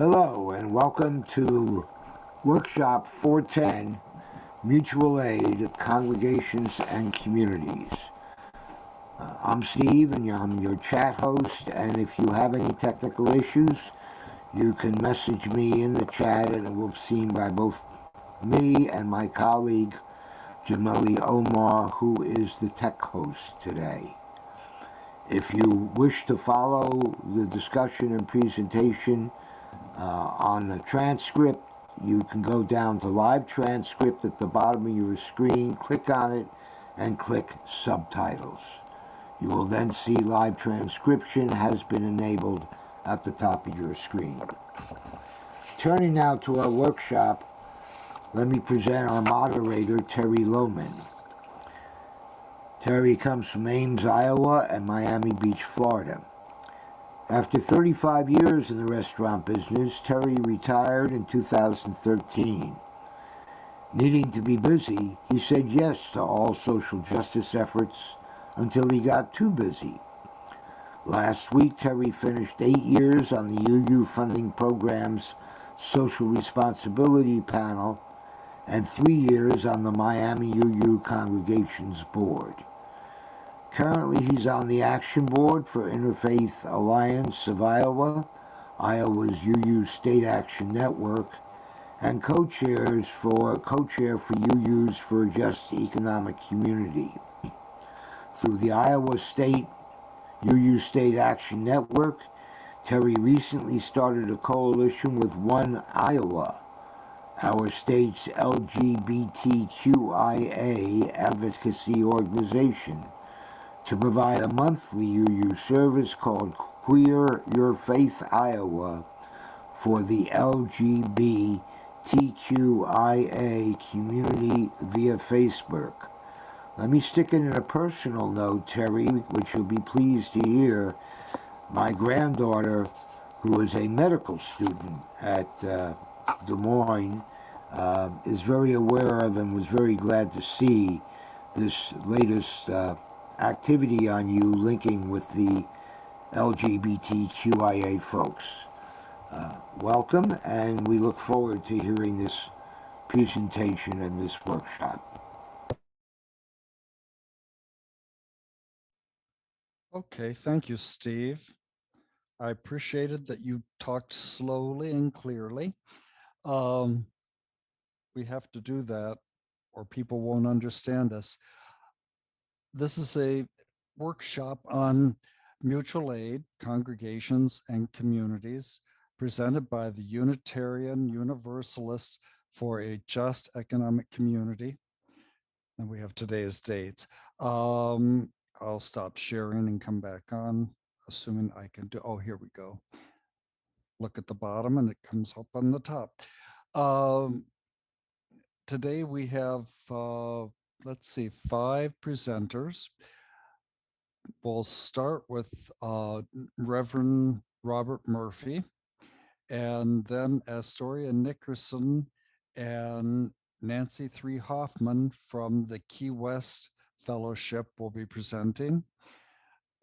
Hello and welcome to Workshop 410, Mutual Aid, Congregations and Communities. I'm Steve and I'm your chat host, and if you have any technical issues, you can message me in the chat and it will be seen by both me and my colleague Jamali Omar, who is the tech host today. If you wish to follow the discussion and presentation on the transcript, you can go down to live transcript at the bottom of your screen, click on it, and click subtitles. You will then see live transcription has been enabled at the top of your screen. Turning now to our workshop, let me present our moderator, Terry Lohman. Terry comes from Ames, Iowa, and Miami Beach, Florida. After 35 years in the restaurant business, Terry retired in 2013. Needing to be busy, he said yes to all social justice efforts until he got too busy. Last week, Terry finished 8 years on the UU Funding Program's Social Responsibility Panel and 3 years on the Miami UU Congregations Board. Currently, he's on the Action Board for Interfaith Alliance of Iowa, Iowa's UU State Action Network, and co-chair for UU's for a Just Economic Community. Through the Iowa State UU State Action Network, Terry recently started a coalition with One Iowa, our state's LGBTQIA advocacy organization, to provide a monthly UU service called Queer Your Faith Iowa for the LGBTQIA community via Facebook. Let me stick it in a personal note, Terry, which you'll be pleased to hear. My granddaughter, who is a medical student at Des Moines, is very aware of and was very glad to see this latest activity on you linking with the LGBTQIA folks. Welcome, and we look forward to hearing this presentation and this workshop. Okay, thank you, Steve. I appreciated that you talked slowly and clearly. We have to do that or people won't understand us. This is a workshop on mutual aid, congregations, and communities presented by the Unitarian Universalists for a Just Economic Community. And we have today's dates. I'll stop sharing and come back on, assuming I can do, oh, here we go. Look at the bottom and it comes up on the top. Today we have, let's see, 5 presenters. We'll start with Reverend Robert Murphy, and then Astoria Nickerson and Nancy 3 Hoffman from the Key West Fellowship will be presenting.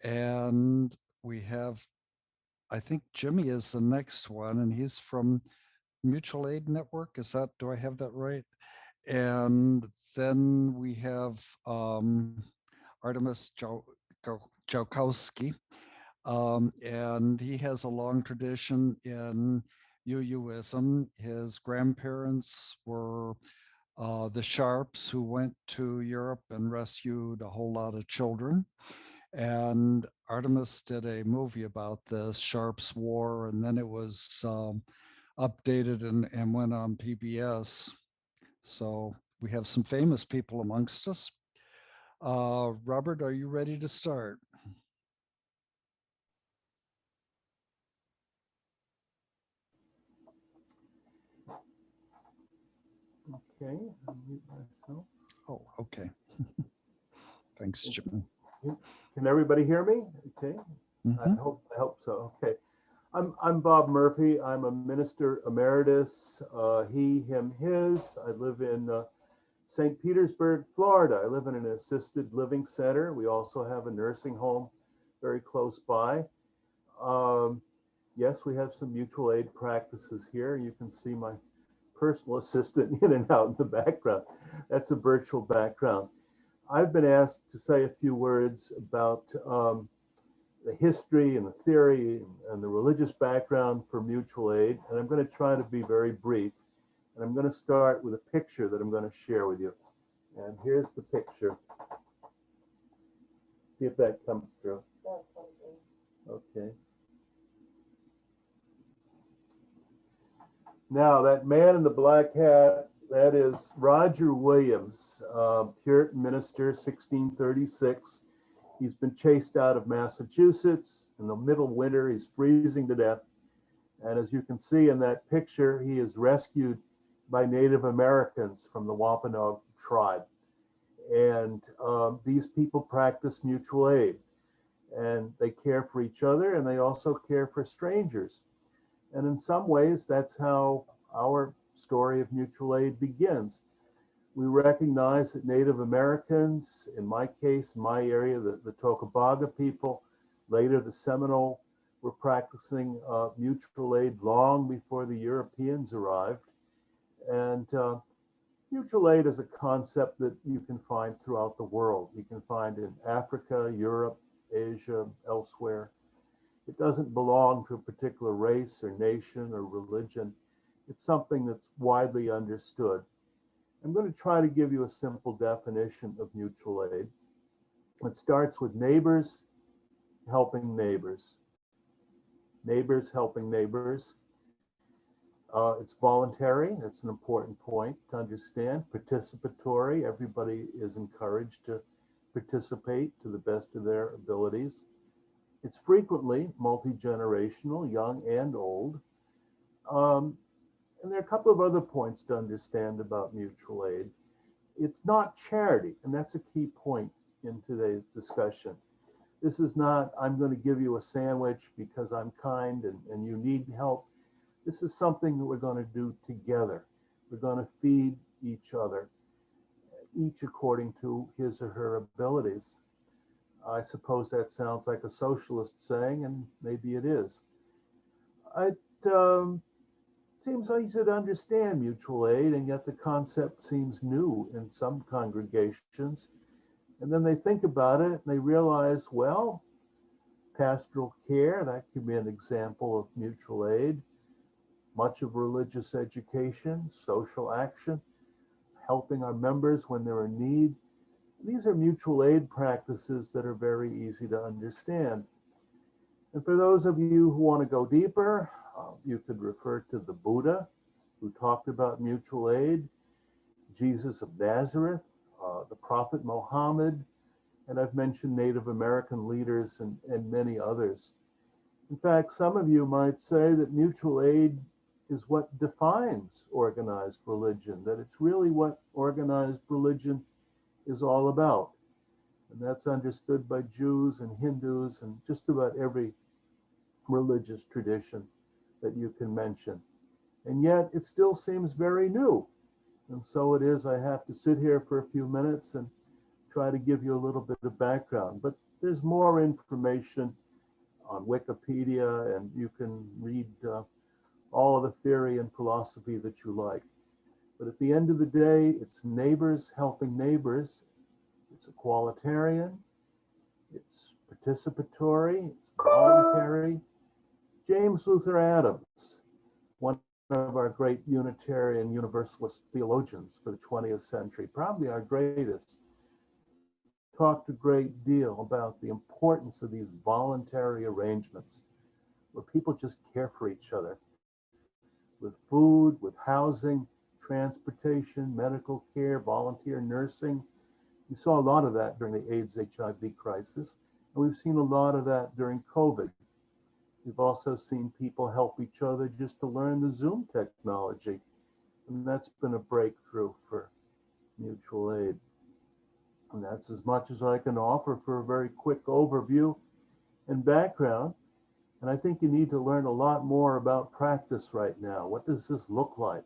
And we have, I think Jimmy is the next one, and he's from Mutual Aid Network. Is that, do I have that right? And then we have Artemis Joukowsky, and he has a long tradition in UUism. His grandparents were the Sharps, who went to Europe and rescued a whole lot of children. And Artemis did a movie about this, Sharps War, and then it was updated and went on PBS. So we have some famous people amongst us. Robert, are you ready to start? Okay, I'll mute myself. Oh, okay. Thanks, Jim. Can everybody hear me? Okay, I hope so. Okay, I'm Bob Murphy. I'm a minister emeritus. He, him, his. I live in St. Petersburg, Florida. I live in an assisted living center. We also have a nursing home very close by. Yes, we have some mutual aid practices here. You can see my personal assistant in and out in the background. That's a virtual background. I've been asked to say a few words about the history and the theory and the religious background for mutual aid, and I'm going to try to be very brief. And I'm going to start with a picture that I'm going to share with you. And here's the picture. See if that comes through. Okay. Now, that man in the black hat, that is Roger Williams, Puritan minister, 1636. He's been chased out of Massachusetts. In the middle winter, he's freezing to death. And as you can see in that picture, he is rescued by Native Americans from the Wampanoag tribe. And these people practice mutual aid. And they care for each other, and they also care for strangers. And in some ways, that's how our story of mutual aid begins. We recognize that Native Americans, in my case, in my area, the Tocobaga people, later the Seminole, were practicing mutual aid long before the Europeans arrived. And mutual aid is a concept that you can find throughout the world. You can find in Africa, Europe, Asia, elsewhere. It doesn't belong to a particular race or nation or religion. It's something that's widely understood. I'm going to try to give you a simple definition of mutual aid. It starts with neighbors helping neighbors. Neighbors helping neighbors. It's voluntary. That's an important point to understand. Participatory. Everybody is encouraged to participate to the best of their abilities. It's frequently multi-generational, young and old. And there are a couple of other points to understand about mutual aid. It's not charity, and that's a key point in today's discussion. This is not, I'm going to give you a sandwich because I'm kind and you need help. This is something that we're going to do together. We're going to feed each other, each according to his or her abilities. I suppose that sounds like a socialist saying, and maybe it is. It seems easy to understand mutual aid, and yet the concept seems new in some congregations. And then they think about it and they realize, well, pastoral care, that could be an example of mutual aid. Much of religious education, social action, helping our members when they're in need. These are mutual aid practices that are very easy to understand. And for those of you who want to go deeper, you could refer to the Buddha, who talked about mutual aid, Jesus of Nazareth, the Prophet Muhammad, and I've mentioned Native American leaders and many others. In fact, some of you might say that mutual aid is what defines organized religion, that it's really what organized religion is all about. And that's understood by Jews and Hindus and just about every religious tradition that you can mention. And yet it still seems very new. And so it is, I have to sit here for a few minutes and try to give you a little bit of background. But there's more information on Wikipedia, and you can read all of the theory and philosophy that you like. But at the end of the day, it's neighbors helping neighbors. It's equalitarian, it's participatory, it's voluntary. James Luther Adams, one of our great Unitarian Universalist theologians for the 20th century, probably our greatest, talked a great deal about the importance of these voluntary arrangements where people just care for each other with food, with housing, transportation, medical care, volunteer nursing. We saw a lot of that during the AIDS HIV crisis, and we've seen a lot of that during COVID. We've also seen people help each other just to learn the Zoom technology, and that's been a breakthrough for mutual aid. And that's as much as I can offer for a very quick overview and background. And I think you need to learn a lot more about practice right now. What does this look like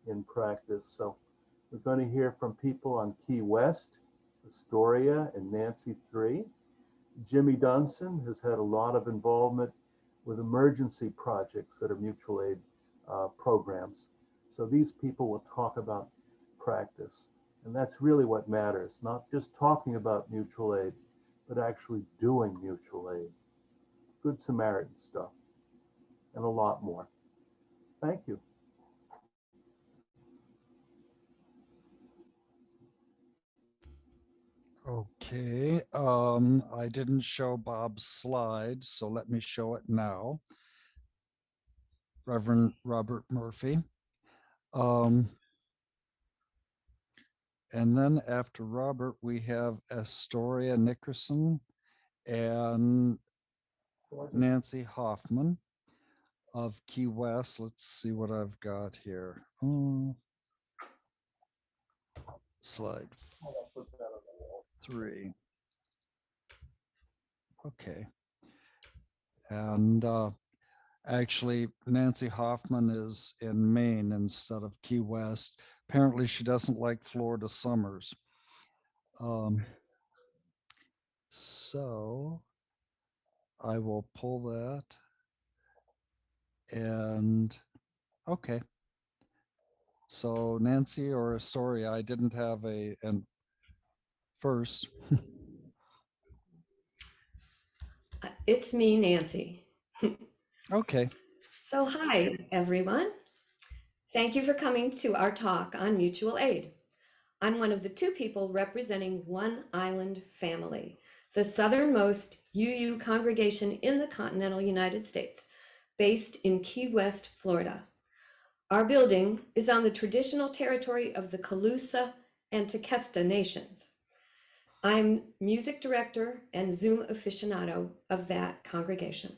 in practice? So we're going to hear from people on Key West, Astoria, and Nancy 3. Jimmy Dunson has had a lot of involvement with emergency projects that are mutual aid programs. So these people will talk about practice. And that's really what matters, not just talking about mutual aid, but actually doing mutual aid. Good Samaritan stuff, and a lot more. Thank you. Okay, I didn't show Bob's slide, so let me show it now. Reverend Robert Murphy. And then after Robert, we have Astoria Nickerson and Nancy Hoffman of Key West. Let's see what I've got here. Slide 3. Okay. And actually, Nancy Hoffman is in Maine instead of Key West. Apparently, she doesn't like Florida summers. So I will pull that. And okay. So Nancy or Astoria, I didn't have and first. It's me, Nancy. Okay. So hi, everyone. Thank you for coming to our talk on mutual aid. I'm one of the 2 people representing One Island Family, the southernmost UU congregation in the continental United States, based in Key West, Florida. Our building is on the traditional territory of the Calusa and Tequesta nations. I'm music director and Zoom aficionado of that congregation.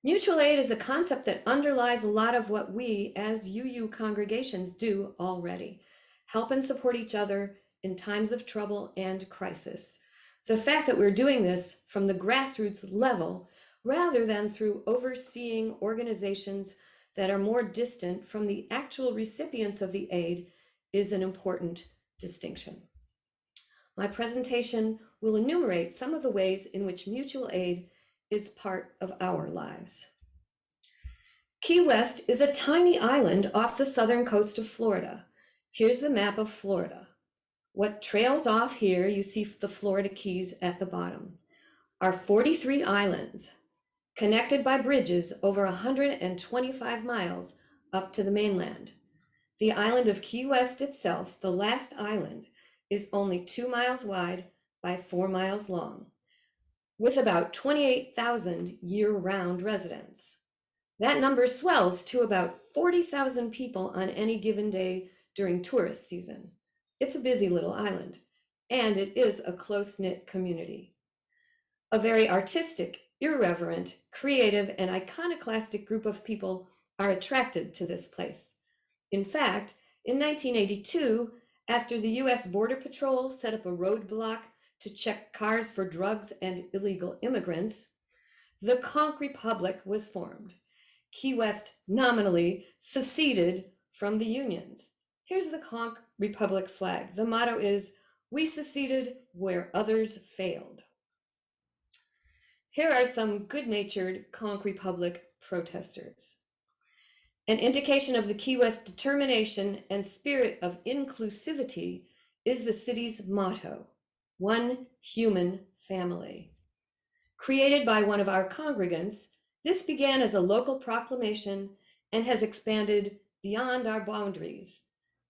Mutual aid is a concept that underlies a lot of what we as UU congregations do already, help and support each other in times of trouble and crisis. The fact that we're doing this from the grassroots level rather than through overseeing organizations that are more distant from the actual recipients of the aid is an important distinction. My presentation will enumerate some of the ways in which mutual aid is part of our lives. Key West is a tiny island off the southern coast of Florida. Here's the map of Florida. What trails off here, you see the Florida Keys at the bottom, are 43 islands connected by bridges over 125 miles up to the mainland. The island of Key West itself, the last island, is only 2 miles wide by 4 miles long, with about 28,000 year-round residents. That number swells to about 40,000 people on any given day during tourist season. It's a busy little island, and it is a close-knit community. A very artistic, irreverent, creative, and iconoclastic group of people are attracted to this place. In fact, in 1982, after the US Border Patrol set up a roadblock to check cars for drugs and illegal immigrants, the Conch Republic was formed. Key West nominally seceded from the unions. Here's the Conch Republic flag. The motto is, "We seceded where others failed." Here are some good-natured Conch Republic protesters. An indication of the Key West determination and spirit of inclusivity is the city's motto, "One human family." Created by one of our congregants, this began as a local proclamation and has expanded beyond our boundaries.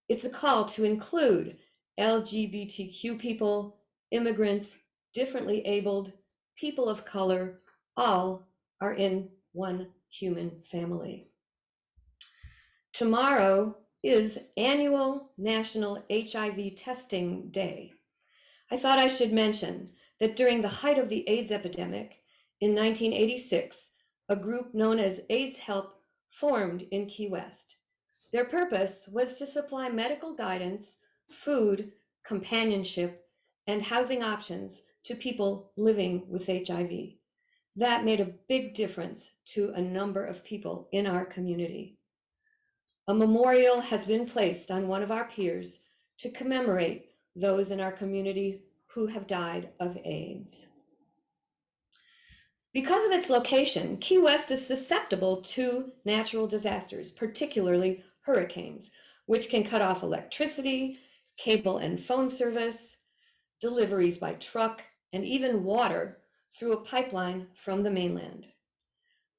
It's a call to include LGBTQ people, immigrants, differently abled, people of color, all are in one human family. Tomorrow is annual National HIV Testing Day. I thought I should mention that during the height of the AIDS epidemic in 1986, a group known as AIDS Help formed in Key West. Their purpose was to supply medical guidance, food, companionship, and housing options to people living with HIV. That made a big difference to a number of people in our community. A memorial has been placed on one of our piers to commemorate those in our community who have died of AIDS. Because of its location, Key West is susceptible to natural disasters, particularly hurricanes, which can cut off electricity, cable and phone service, deliveries by truck, and even water through a pipeline from the mainland.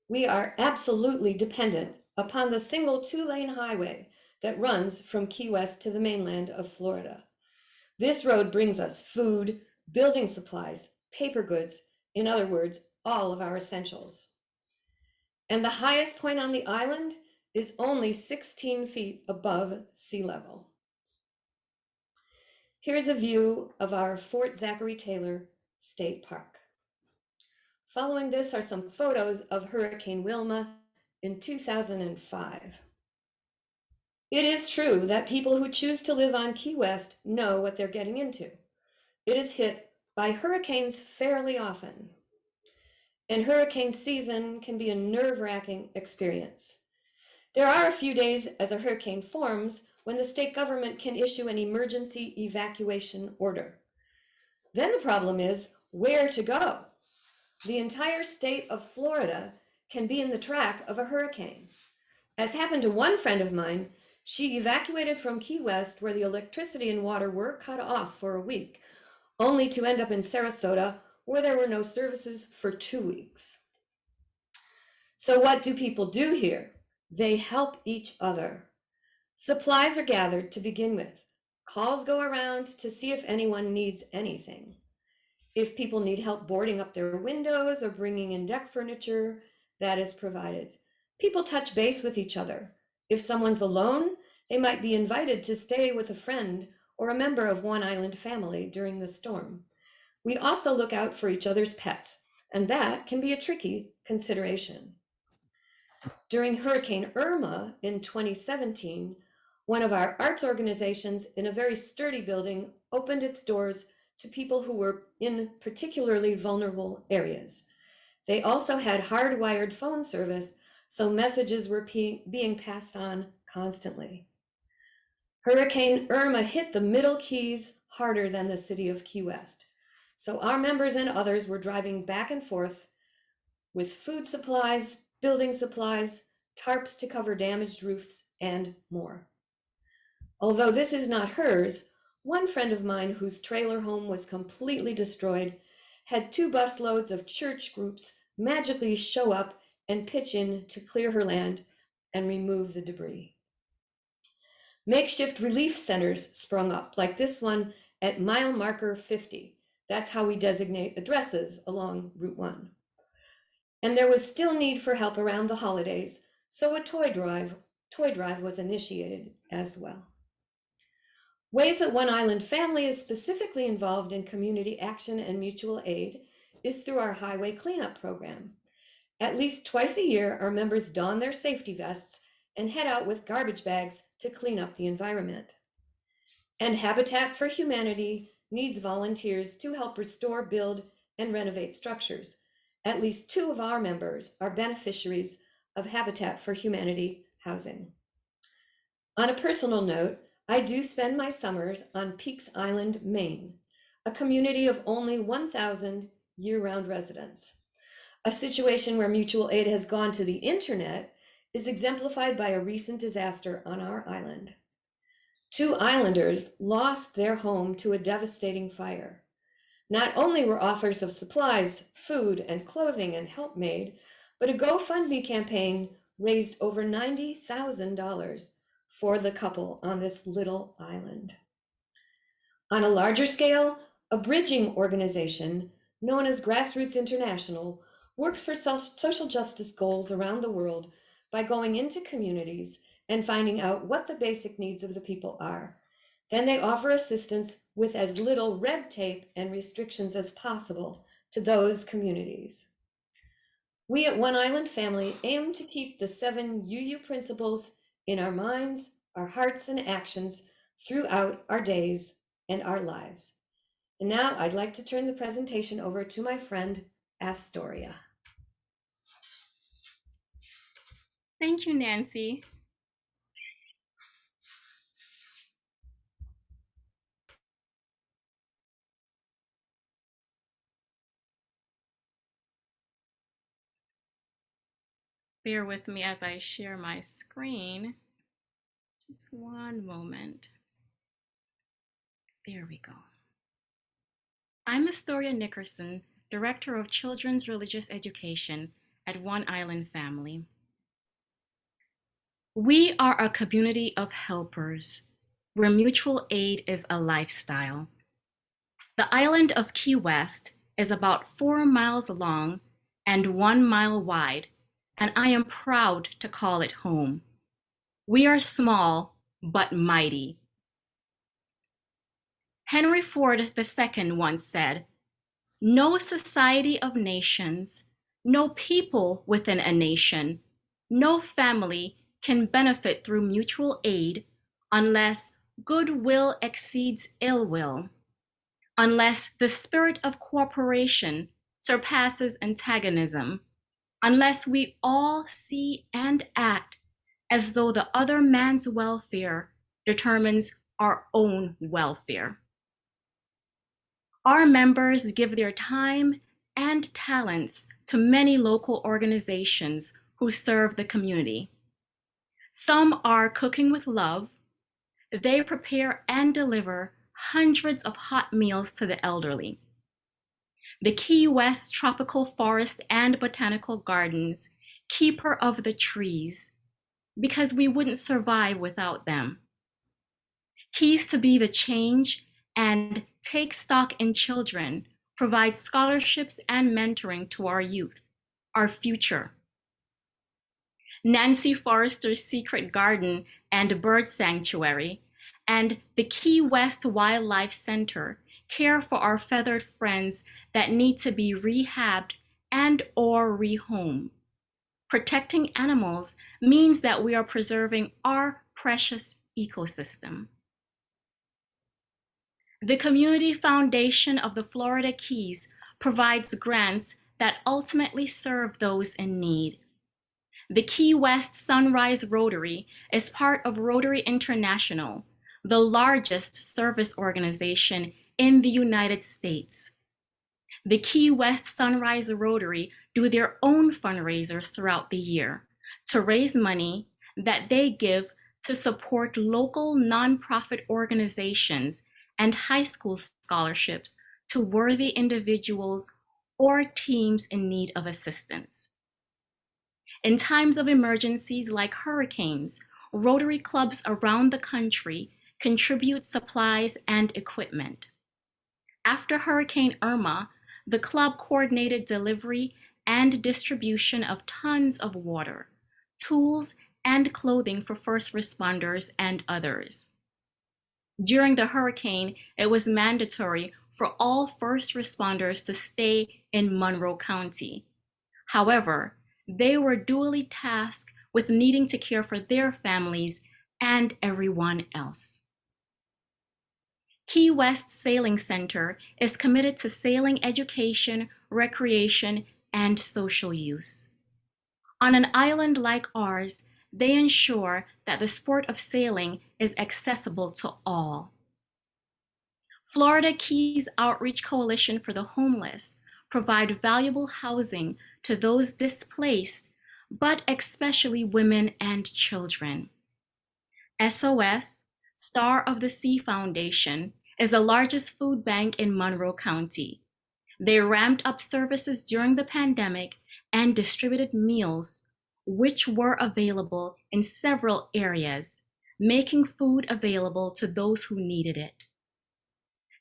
We are absolutely dependent upon the single 2-lane highway that runs from Key West to the mainland of Florida. This road brings us food, building supplies, paper goods, in other words, all of our essentials. And the highest point on the island is only 16 feet above sea level. Here's a view of our Fort Zachary Taylor State Park. Following this are some photos of Hurricane Wilma in 2005. It is true that people who choose to live on Key West know what they're getting into. It is hit by hurricanes fairly often, and hurricane season can be a nerve-wracking experience. There are a few days as a hurricane forms when the state government can issue an emergency evacuation order. Then the problem is where to go. The entire state of Florida can be in the track of a hurricane. As happened to one friend of mine, she evacuated from Key West where the electricity and water were cut off for a week, only to end up in Sarasota where there were no services for 2 weeks. So what do people do here? They help each other. Supplies are gathered to begin with. Calls go around to see if anyone needs anything. If people need help boarding up their windows or bringing in deck furniture, that is provided. People touch base with each other. If someone's alone, they might be invited to stay with a friend or a member of one island family during the storm. We also look out for each other's pets, and that can be a tricky consideration. During Hurricane Irma in 2017, one of our arts organizations in a very sturdy building opened its doors to people who were in particularly vulnerable areas. They also had hardwired phone service, so messages were being passed on constantly. Hurricane Irma hit the Middle Keys harder than the city of Key West. So our members and others were driving back and forth with food supplies, building supplies, tarps to cover damaged roofs, and more. Although this is not hers, one friend of mine whose trailer home was completely destroyed had 2 busloads of church groups magically show up and pitch in to clear her land and remove the debris. Makeshift relief centers sprung up, like this one at mile marker 50. That's how we designate addresses along Route 1. And there was still need for help around the holidays, so a toy drive was initiated as well. Ways that One Island family is specifically involved in community action and mutual aid is through our highway cleanup program. At least twice a year, our members don their safety vests and head out with garbage bags to clean up the environment. And Habitat for Humanity needs volunteers to help restore, build, and renovate structures. At least 2 of our members are beneficiaries of Habitat for Humanity housing. On a personal note, I do spend my summers on Peaks Island, Maine, a community of only 1,000 year-round residents. A situation where mutual aid has gone to the internet is exemplified by a recent disaster on our island. 2 islanders lost their home to a devastating fire. Not only were offers of supplies, food, and clothing and help made, but a GoFundMe campaign raised over $90,000 for the couple on this little island. On a larger scale, a bridging organization known as Grassroots International works for social justice goals around the world by going into communities and finding out what the basic needs of the people are. Then they offer assistance with as little red tape and restrictions as possible to those communities. We at One Island Family aim to keep the 7 UU principles in our minds, our hearts, and actions throughout our days and our lives. And now I'd like to turn the presentation over to my friend, Astoria. Thank you, Nancy. Bear with me as I share my screen. Just one moment. There we go. I'm Astoria Nickerson, Director of Children's Religious Education at One Island Family. We are a community of helpers where mutual aid is a lifestyle. The island of Key West is about 4 miles long and 1 mile wide, and I am proud to call it home. We are small, but mighty. Henry Ford II once said, "No society of nations, no people within a nation, no family can benefit through mutual aid unless goodwill exceeds ill will, unless the spirit of cooperation surpasses antagonism, unless we all see and act as though the other man's welfare determines our own welfare." Our members give their time and talents to many local organizations who serve the community. Some are cooking with love. They prepare and deliver hundreds of hot meals to the elderly. The Key West Tropical Forest and Botanical Gardens, keeper of the trees, because we wouldn't survive without them. Keys to be the change and Take Stock in Children provide scholarships and mentoring to our youth, our future. Nancy Forrester's Secret Garden and Bird Sanctuary and the Key West Wildlife Center care for our feathered friends that need to be rehabbed and or rehomed. Protecting animals means that we are preserving our precious ecosystem. The Community Foundation of the Florida Keys provides grants that ultimately serve those in need. The Key West Sunrise Rotary is part of Rotary International, the largest service organization in the United States. The Key West Sunrise Rotary do their own fundraisers throughout the year to raise money that they give to support local nonprofit organizations and high school scholarships to worthy individuals or teams in need of assistance. In times of emergencies like hurricanes, Rotary clubs around the country contribute supplies and equipment. After Hurricane Irma, the club coordinated delivery and distribution of tons of water, tools, and clothing for first responders and others. During the hurricane, it was mandatory for all first responders to stay in Monroe County. However, they were duly tasked with needing to care for their families and everyone else. Key West Sailing Center is committed to sailing education, recreation, and social use. On an island like ours, they ensure that the sport of sailing is accessible to all. Florida Keys Outreach Coalition for the Homeless provide valuable housing to those displaced, but especially women and children. SOS, Star of the Sea Foundation, is the largest food bank in Monroe County. They ramped up services during the pandemic and distributed meals, which were available in several areas, making food available to those who needed it.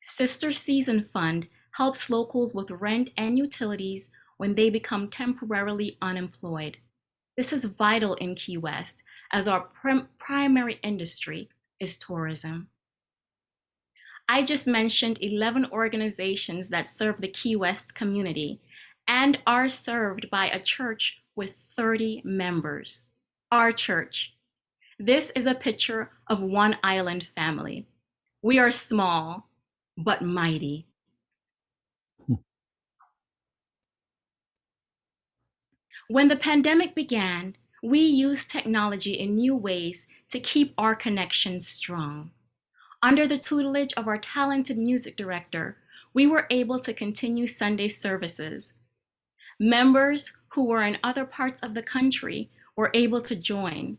Sister Season Fund helps locals with rent and utilities when they become temporarily unemployed. This is vital in Key West, as our primary industry is tourism. I just mentioned 11 organizations that serve the Key West community and are served by a church with 30 members. Our church. This is a picture of One Island Family. We are small, but mighty. When the pandemic began, we used technology in new ways to keep our connections strong. Under the tutelage of our talented music director, we were able to continue Sunday services. Members who were in other parts of the country were able to join.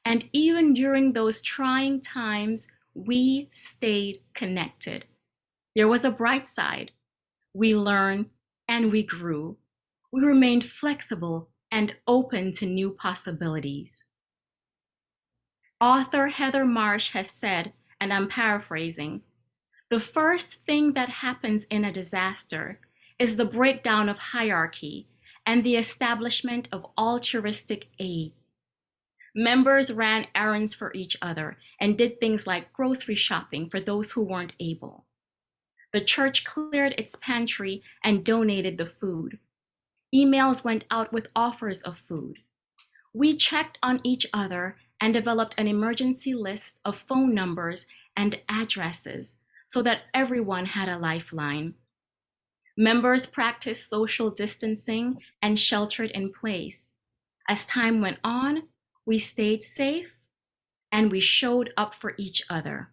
And even during those trying times, we stayed connected. There was a bright side. We learned and we grew. We remained flexible and open to new possibilities. Author Heather Marsh has said, and I'm paraphrasing, "The first thing that happens in a disaster is the breakdown of hierarchy and the establishment of altruistic aid. Members ran errands for each other and did things like grocery shopping for those who weren't able. The church cleared its pantry and donated the food. Emails went out with offers of food. We checked on each other and developed an emergency list of phone numbers and addresses so that everyone had a lifeline. Members practiced social distancing and sheltered in place. As time went on, we stayed safe and we showed up for each other.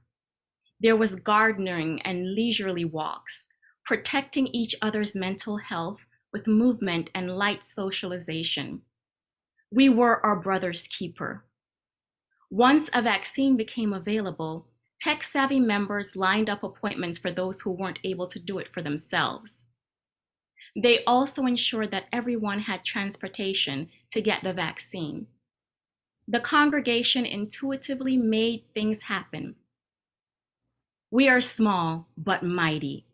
There was gardening and leisurely walks, protecting each other's mental health with movement and light socialization. We were our brother's keeper. Once a vaccine became available, tech-savvy members lined up appointments for those who weren't able to do it for themselves. They also ensured that everyone had transportation to get the vaccine. The congregation intuitively made things happen. We are small, but mighty.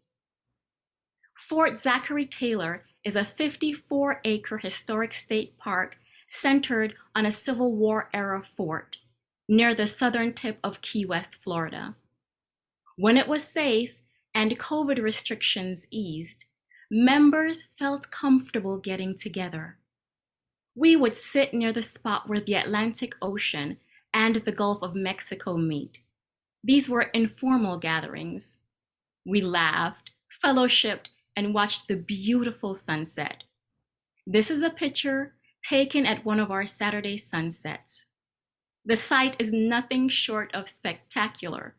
Fort Zachary Taylor is a 54-acre historic state park centered on a Civil War-era fort near the southern tip of Key West, Florida. When it was safe and COVID restrictions eased, members felt comfortable getting together. We would sit near the spot where the Atlantic Ocean and the Gulf of Mexico meet. These were informal gatherings. We laughed, fellowshipped, and watched the beautiful sunset. This is a picture taken at one of our Saturday sunsets. The sight is nothing short of spectacular,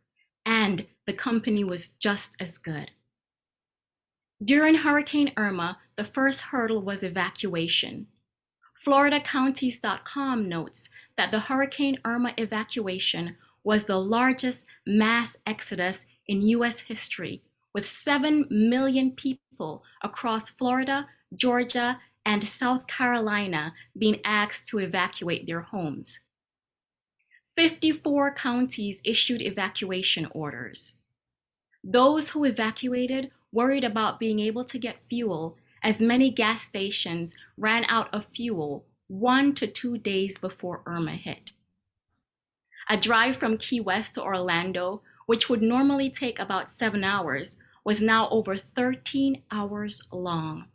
and the company was just as good. During Hurricane Irma, the first hurdle was evacuation. FloridaCounties.com notes that the Hurricane Irma evacuation was the largest mass exodus in U.S. history, with 7 million people across Florida, Georgia, and South Carolina being asked to evacuate their homes. 54 counties issued evacuation orders. Those who evacuated worried about being able to get fuel, as many gas stations ran out of fuel 1 to 2 days before Irma hit. A drive from Key West to Orlando, which would normally take about 7 hours, was now over 13 hours long.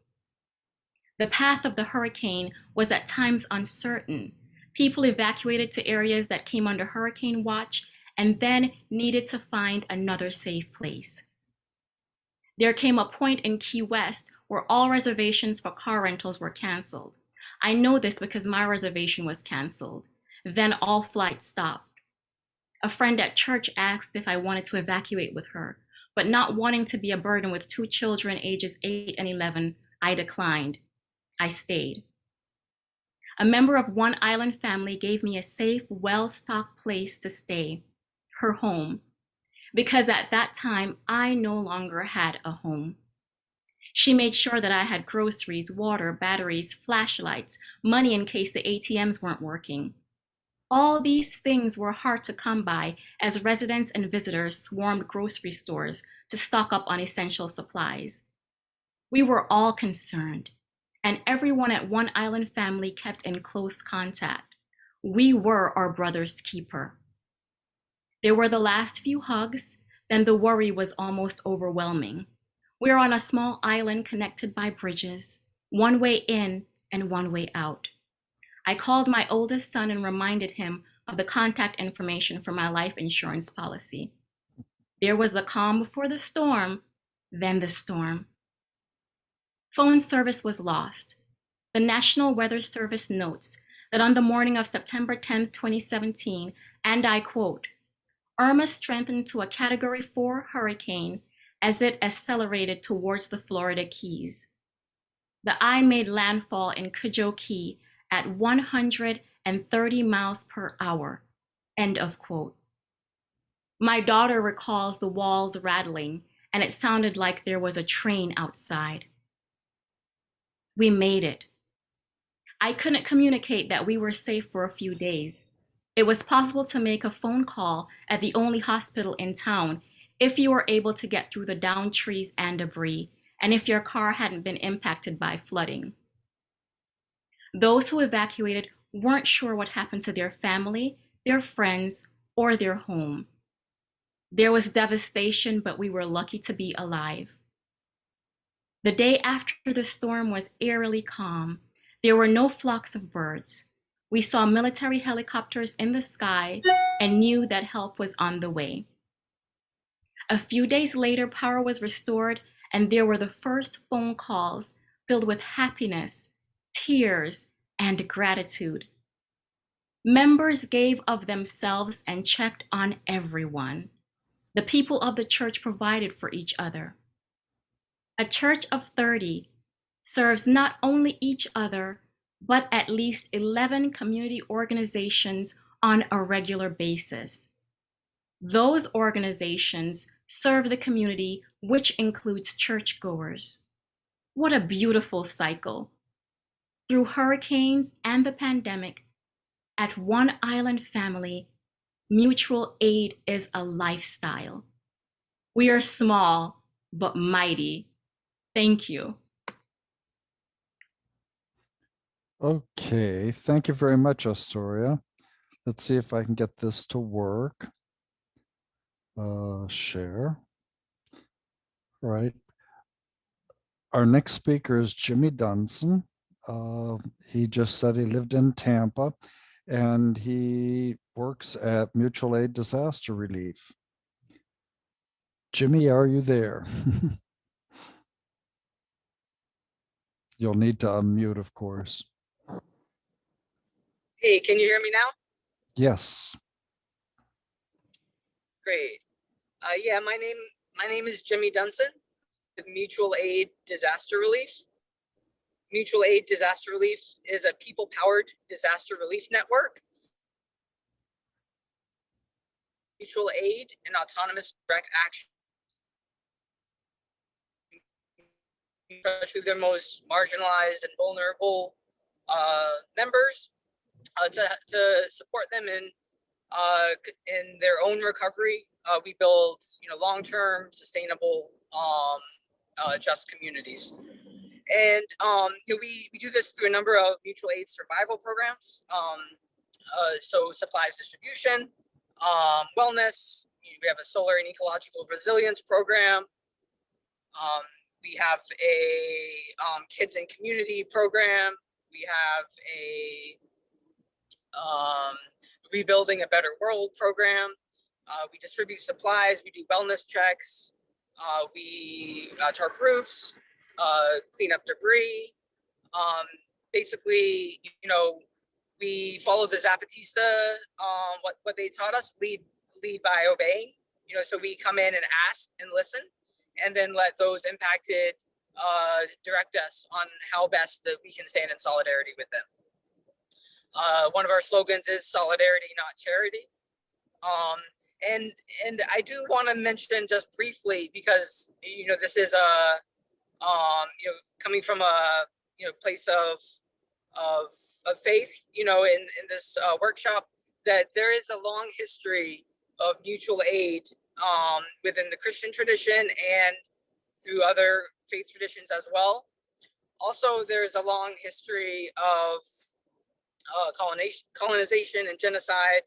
The path of the hurricane was at times uncertain. People evacuated to areas that came under hurricane watch and then needed to find another safe place. There came a point in Key West where all reservations for car rentals were canceled. I know this because my reservation was canceled. Then all flights stopped. A friend at church asked if I wanted to evacuate with her, but not wanting to be a burden with 2 children ages 8 and 11, I declined. I stayed. A member of one island family gave me a safe, well-stocked place to stay, her home, because at that time, I no longer had a home. She made sure that I had groceries, water, batteries, flashlights, money in case the ATMs weren't working. All these things were hard to come by as residents and visitors swarmed grocery stores to stock up on essential supplies. We were all concerned, and everyone at One Island family kept in close contact. We were our brother's keeper. There were the last few hugs, then the worry was almost overwhelming. We're on a small island connected by bridges, one way in and one way out. I called my oldest son and reminded him of the contact information for my life insurance policy. There was a calm before the storm, then the storm. Phone service was lost. The National Weather Service notes that on the morning of September 10, 2017, and I quote, Irma strengthened to a Category 4 hurricane as it accelerated towards the Florida Keys. The eye made landfall in Kajouki at 130 miles per hour. End of quote. My daughter recalls the walls rattling, and it sounded like there was a train outside. We made it. I couldn't communicate that we were safe for a few days. It was possible to make a phone call at the only hospital in town if you were able to get through the downed trees and debris, and if your car hadn't been impacted by flooding. Those who evacuated weren't sure what happened to their family, their friends, or their home. There was devastation, but we were lucky to be alive. The day after the storm was eerily calm. There were no flocks of birds. We saw military helicopters in the sky and knew that help was on the way. A few days later, power was restored, and there were the first phone calls filled with happiness, tears, and gratitude. Members gave of themselves and checked on everyone. The people of the church provided for each other. A church of 30 serves not only each other, but at least 11 community organizations on a regular basis. Those organizations serve the community, which includes churchgoers. What a beautiful cycle. Through hurricanes and the pandemic, at One Island Family, mutual aid is a lifestyle. We are small, but mighty. Thank you. Okay, thank you very much, Astoria. Let's see if I can get this to work. Share. Right. Our next speaker is Jimmy Dunson. He just said he lived in Tampa, and he works at Mutual Aid Disaster Relief. Jimmy, are you there? You'll need to unmute, of course. Hey, can you hear me now? Yes. Great. Yeah, my name is Jimmy Dunson with Mutual Aid Disaster Relief. Mutual Aid Disaster Relief is a people-powered disaster relief network. Mutual aid and autonomous direct action, especially their most marginalized and vulnerable members, to support them in their own recovery. We build, long-term, sustainable, just communities. And we do this through a number of mutual aid survival programs. So supplies distribution, wellness. We have a solar and ecological resilience program. We have a kids and community program. We have a rebuilding a better world program. We distribute supplies. We do wellness checks. We tarp roofs, clean up debris. Basically, we follow the Zapatista, what they taught us, lead by obeying. So we come in and ask and listen, and then let those impacted direct us on how best that we can stand in solidarity with them. One of our slogans is solidarity, not charity. And I do want to mention just briefly, because this is coming from a place of faith, in this workshop, that there is a long history of mutual aid within the Christian tradition and through other faith traditions as well. Also, there's a long history of colonization and genocide.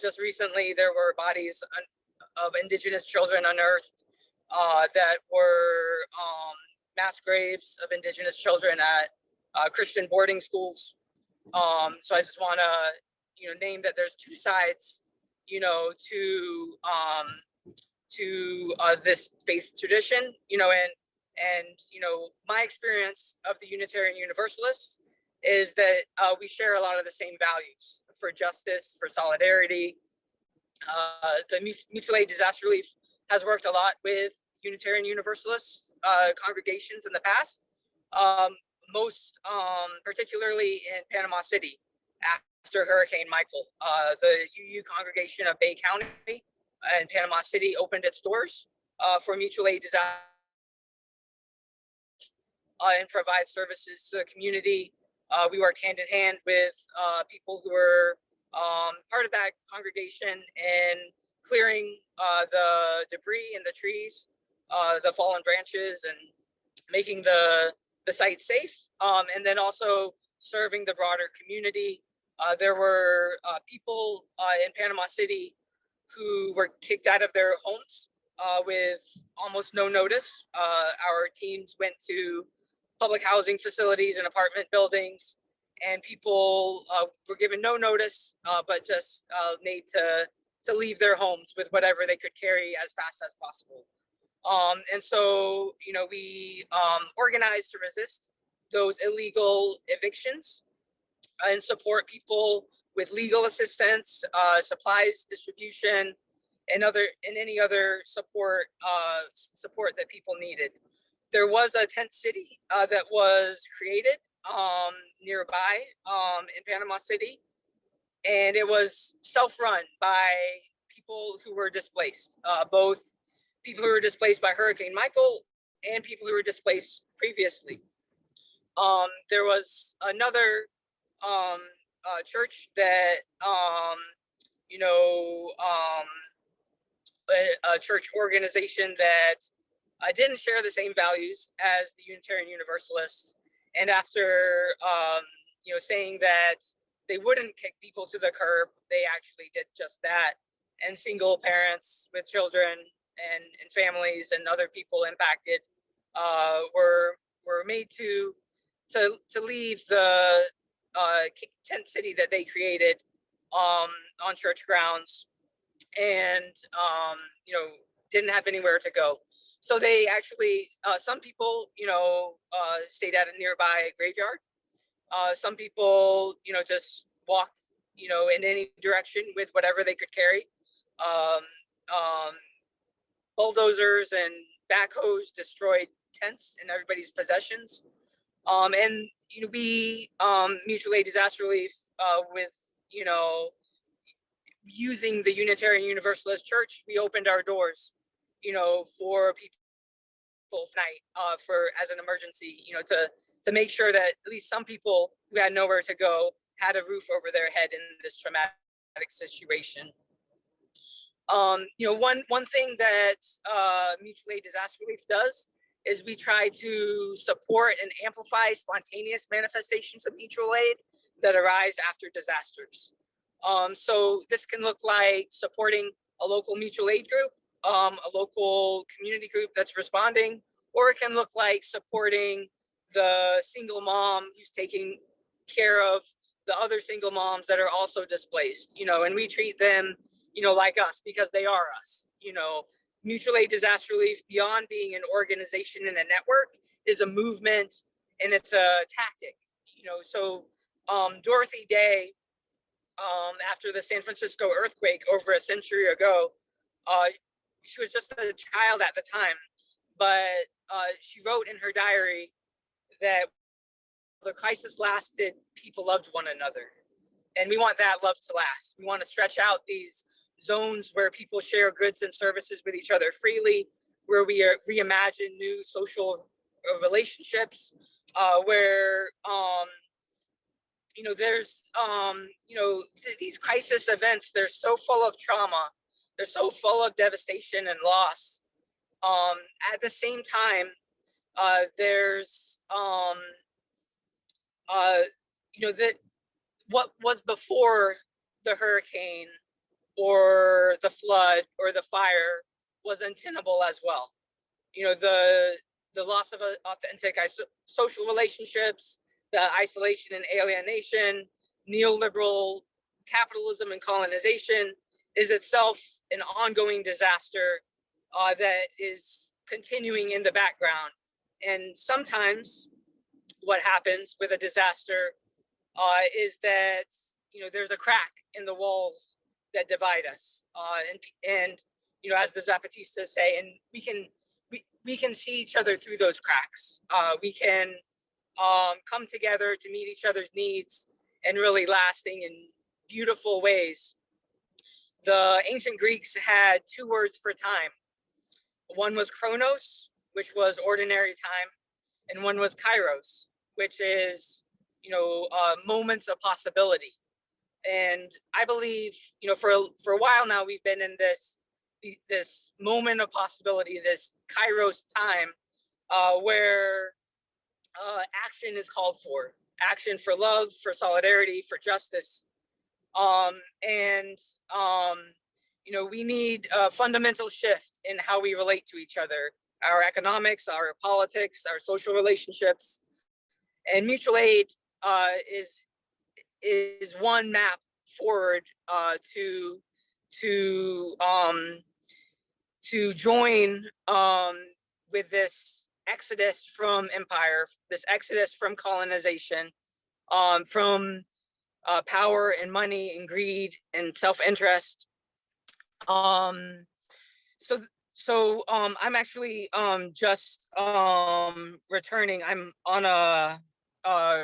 Just recently, there were bodies of Indigenous children unearthed that were mass graves of Indigenous children at Christian boarding schools. So I just want to, name that there's two sides, to this faith tradition, and my experience of the Unitarian Universalists is that we share a lot of the same values for justice, for solidarity. The Mutual Aid Disaster Relief has worked a lot with Unitarian Universalist congregations in the past. most particularly in Panama City after Hurricane Michael. The UU congregation of Bay County and Panama City opened its doors for mutual aid disaster and provide services to the community. We worked hand in hand with people who were part of that congregation and clearing the debris and the trees, the fallen branches, and making the site safe, and then also serving the broader community. There were people in Panama City who were kicked out of their homes with almost no notice. Our teams went to public housing facilities and apartment buildings, and people were given no notice, but just made to leave their homes with whatever they could carry as fast as possible. And so, we organized to resist those illegal evictions and support people with legal assistance, supplies distribution, and any other support that people needed. There was a tent city that was created nearby in Panama City, and it was self-run by people who were displaced, both people who were displaced by Hurricane Michael and people who were displaced previously. There was another church that, a church organization that didn't share the same values as the Unitarian Universalists. And after, saying that they wouldn't kick people to the curb, they actually did just that. And single parents with children and families and other people impacted were made to leave the tent city that they created on church grounds, and didn't have anywhere to go. So they actually, some people, stayed at a nearby graveyard. Some people, just walked, in any direction with whatever they could carry. Bulldozers and backhoes destroyed tents and everybody's possessions. And we mutual aid disaster relief with using the Unitarian Universalist Church, we opened our doors for people tonight as an emergency, to make sure that at least some people who had nowhere to go had a roof over their head in this traumatic situation. One thing that mutual aid disaster relief does is we try to support and amplify spontaneous manifestations of mutual aid that arise after disasters. So this can look like supporting a local mutual aid group, a local community group that's responding, or it can look like supporting the single mom who's taking care of the other single moms that are also displaced, and we treat them, like us because they are us. Mutual aid disaster relief, beyond being an organization and a network, is a movement, and it's a tactic. So Dorothy Day, after the San Francisco earthquake over a century ago, she was just a child at the time, but she wrote in her diary that the crisis lasted, people loved one another. And we want that love to last. We want to stretch out these zones where people share goods and services with each other freely, where we reimagine new social relationships, where there's these crisis events, they're so full of trauma, they're so full of devastation and loss. At the same time, there's that what was before the hurricane or the flood or the fire was untenable as well. The loss of authentic social relationships, the isolation and alienation, neoliberal capitalism and colonization is itself an ongoing disaster that is continuing in the background. And sometimes what happens with a disaster is that there's a crack in the walls that divide us, and as the Zapatistas say, and we can see each other through those cracks. We can come together to meet each other's needs in really lasting and beautiful ways. The ancient Greeks had two words for time. One was chronos, which was ordinary time, and one was kairos, which is, moments of possibility. And I believe, for a while now, we've been in this moment of possibility, this kairos time, where action is called for. Action for love, for solidarity, for justice. We need a fundamental shift in how we relate to each other, our economics, our politics, our social relationships. And mutual aid is one map forward to join with this exodus from empire, this exodus from colonization, from power and money and greed and self-interest. I'm actually just returning. I'm on a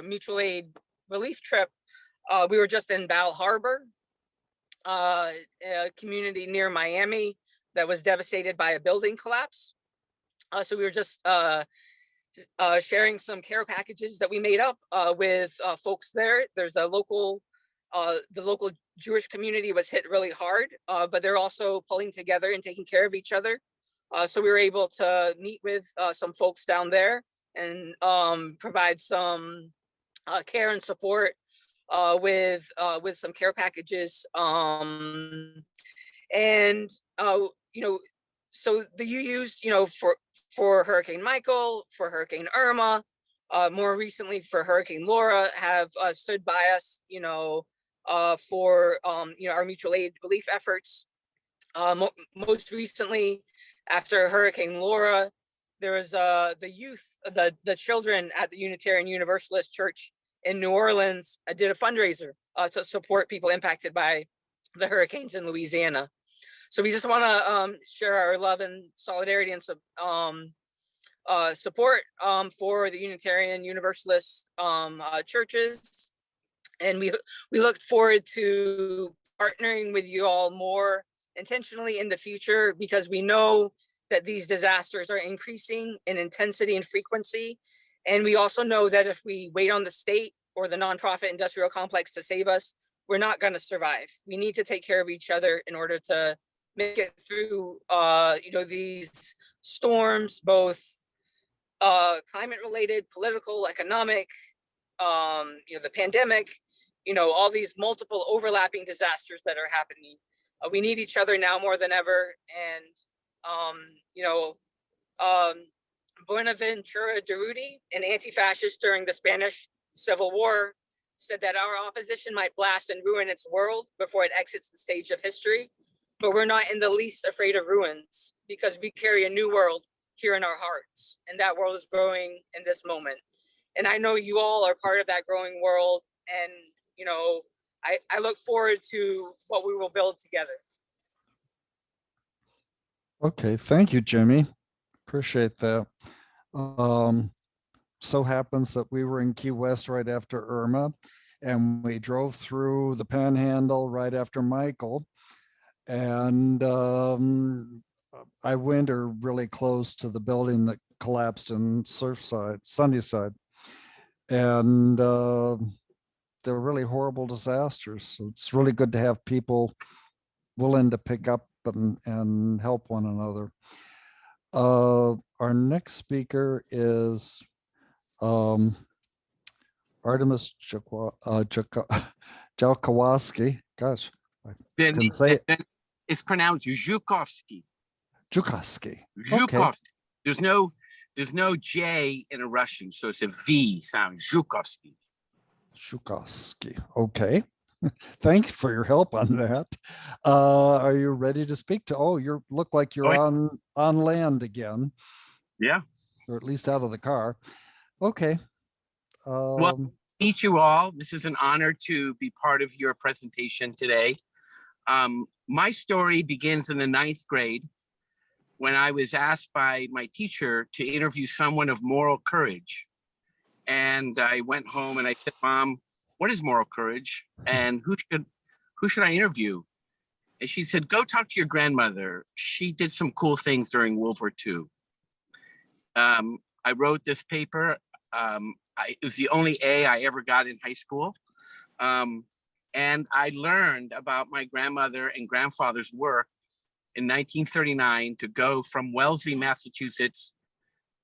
mutual aid relief trip. We were just in Bal Harbor, a community near Miami that was devastated by a building collapse. So we were just sharing some care packages that we made up with folks there. There's a local, the local Jewish community was hit really hard, but they're also pulling together and taking care of each other. So we were able to meet with some folks down there and provide some care and support with some care packages. So the UUs, for Hurricane Michael, for Hurricane Irma, more recently for Hurricane Laura, have stood by us, for our mutual aid relief efforts. Most recently, after Hurricane Laura, there was the youth, the children at the Unitarian Universalist Church in New Orleans did a fundraiser to support people impacted by the hurricanes in Louisiana. So we just want to share our love and solidarity and support for the Unitarian Universalist churches. And we look forward to partnering with you all more intentionally in the future, because we know that these disasters are increasing in intensity and frequency. And we also know that if we wait on the state or the nonprofit industrial complex to save us, we're not going to survive. We need to take care of each other in order to make it through, these storms, both climate-related, political, economic, the pandemic, all these multiple overlapping disasters that are happening. We need each other now more than ever. And, Buenaventura Durruti, an anti-fascist during the Spanish Civil War, said that our opposition might blast and ruin its world before it exits the stage of history. But we're not in the least afraid of ruins, because we carry a new world here in our hearts. And that world is growing in this moment. And I know you all are part of that growing world. And, I look forward to what we will build together. Okay, thank you, Jimmy. Appreciate that. So happens that we were in Key West right after Irma, and we drove through the Panhandle right after Michael. And I winter really close to the building that collapsed in Sunnyside. And they're really horrible disasters. So it's really good to have people willing to pick up and help one another. Our next speaker is Artemis Joukowsky. Gosh, I couldn't say it. It's pronounced Joukowsky. Joukowsky. Joukowsky. Okay. There's no J in a Russian, so it's a V sound. Joukowsky. Joukowsky. Okay. Thanks for your help on that. Are you ready to speak to? Oh, you look like you're on land again. Yeah. Or at least out of the car. Okay. Well, meet you all. This is an honor to be part of your presentation today. My story begins in the 9th grade when I was asked by my teacher to interview someone of moral courage. And I went home and I said, Mom, what is moral courage? And who should I interview? And she said, go talk to your grandmother. She did some cool things during World War II. I wrote this paper. It was the only A I ever got in high school. And I learned about my grandmother and grandfather's work in 1939 to go from Wellesley, Massachusetts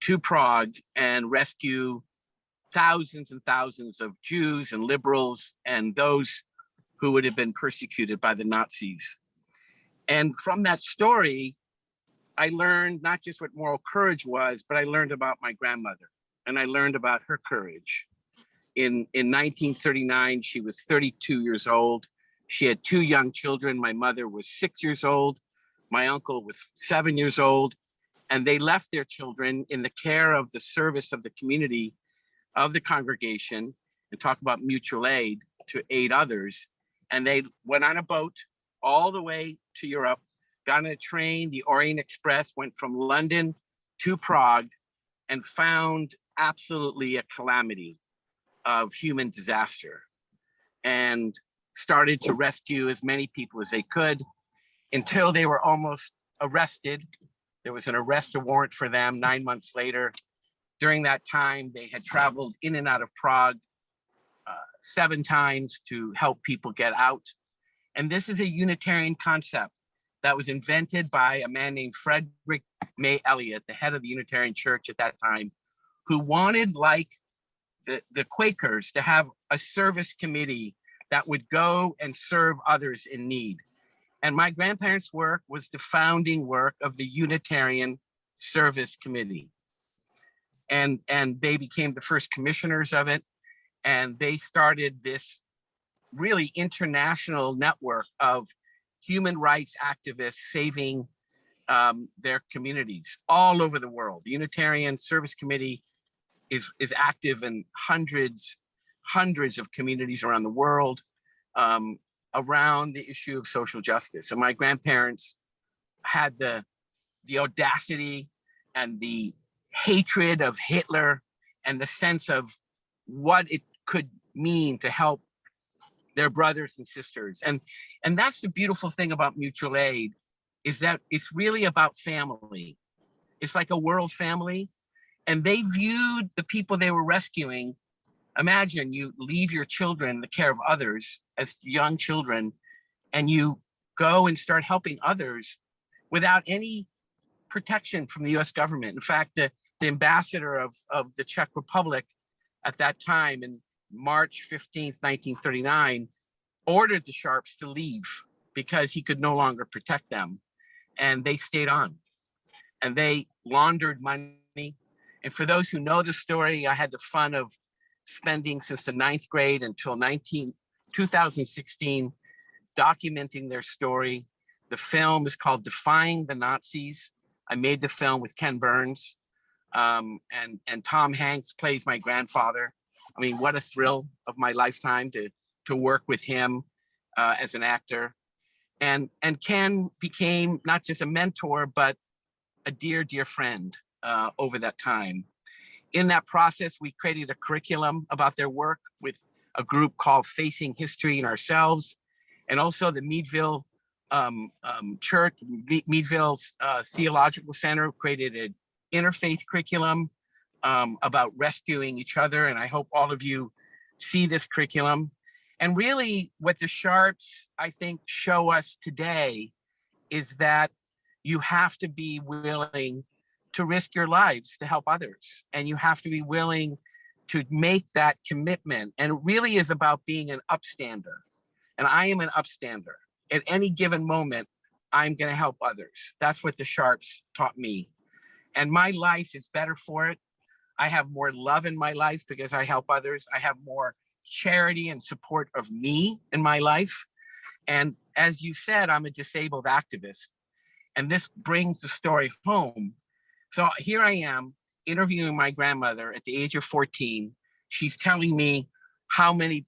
to Prague and rescue thousands and thousands of Jews and liberals and those who would have been persecuted by the Nazis. And from that story, I learned not just what moral courage was, but I learned about my grandmother and I learned about her courage. In 1939, she was 32 years old. She had 2 young children. My mother was 6 years old. My uncle was 7 years old. And they left their children in the care of the service of the community, of the congregation, and talk about mutual aid to aid others. And they went on a boat all the way to Europe, got on a train, the Orient Express, went from London to Prague, and found absolutely a calamity of human disaster, and started to rescue as many people as they could until they were almost arrested. There was an arrest warrant for them 9 months later. During that time, they had traveled in and out of Prague 7 times to help people get out. And this is a Unitarian concept that was invented by a man named Frederick May Elliott, the head of the Unitarian Church at that time, who wanted, like the Quakers, to have a service committee that would go and serve others in need. And my grandparents' work was the founding work of the Unitarian Service Committee. And they became the first commissioners of it. And they started this really international network of human rights activists saving their communities all over the world. The Unitarian Service Committee is active in hundreds of communities around the world around the issue of social justice. And my grandparents had the audacity and the hatred of Hitler and the sense of what it could mean to help their brothers and sisters. And that's the beautiful thing about mutual aid, is that it's really about family. It's like a world family. And they viewed the people they were rescuing. Imagine you leave your children in the care of others as young children, and you go and start helping others without any protection from the US government. In fact, the ambassador of the Czech Republic at that time, in March 15th, 1939, ordered the Sharps to leave because he could no longer protect them. And they stayed on. And they laundered money. And for those who know the story, I had the fun of spending since the 9th grade until 2016 documenting their story. The film is called Defying the Nazis. I made the film with Ken Burns, and Tom Hanks plays my grandfather. I mean, what a thrill of my lifetime to work with him as an actor. And Ken became not just a mentor, but a dear, dear friend over that time. In that process, we created a curriculum about their work with a group called Facing History and Ourselves, and also the Meadville Church, Meadville's Theological Center created an interfaith curriculum about rescuing each other. And I hope all of you see this curriculum. And really what the Sharps, I think, show us today is that you have to be willing to risk your lives to help others. And you have to be willing to make that commitment. And it really is about being an upstander. And I am an upstander. At any given moment, I'm going to help others. That's what the Sharps taught me. And my life is better for it. I have more love in my life because I help others. I have more charity and support of me in my life. And as you said, I'm a disabled activist. And this brings the story home. So here I am interviewing my grandmother at the age of 14. She's telling me how many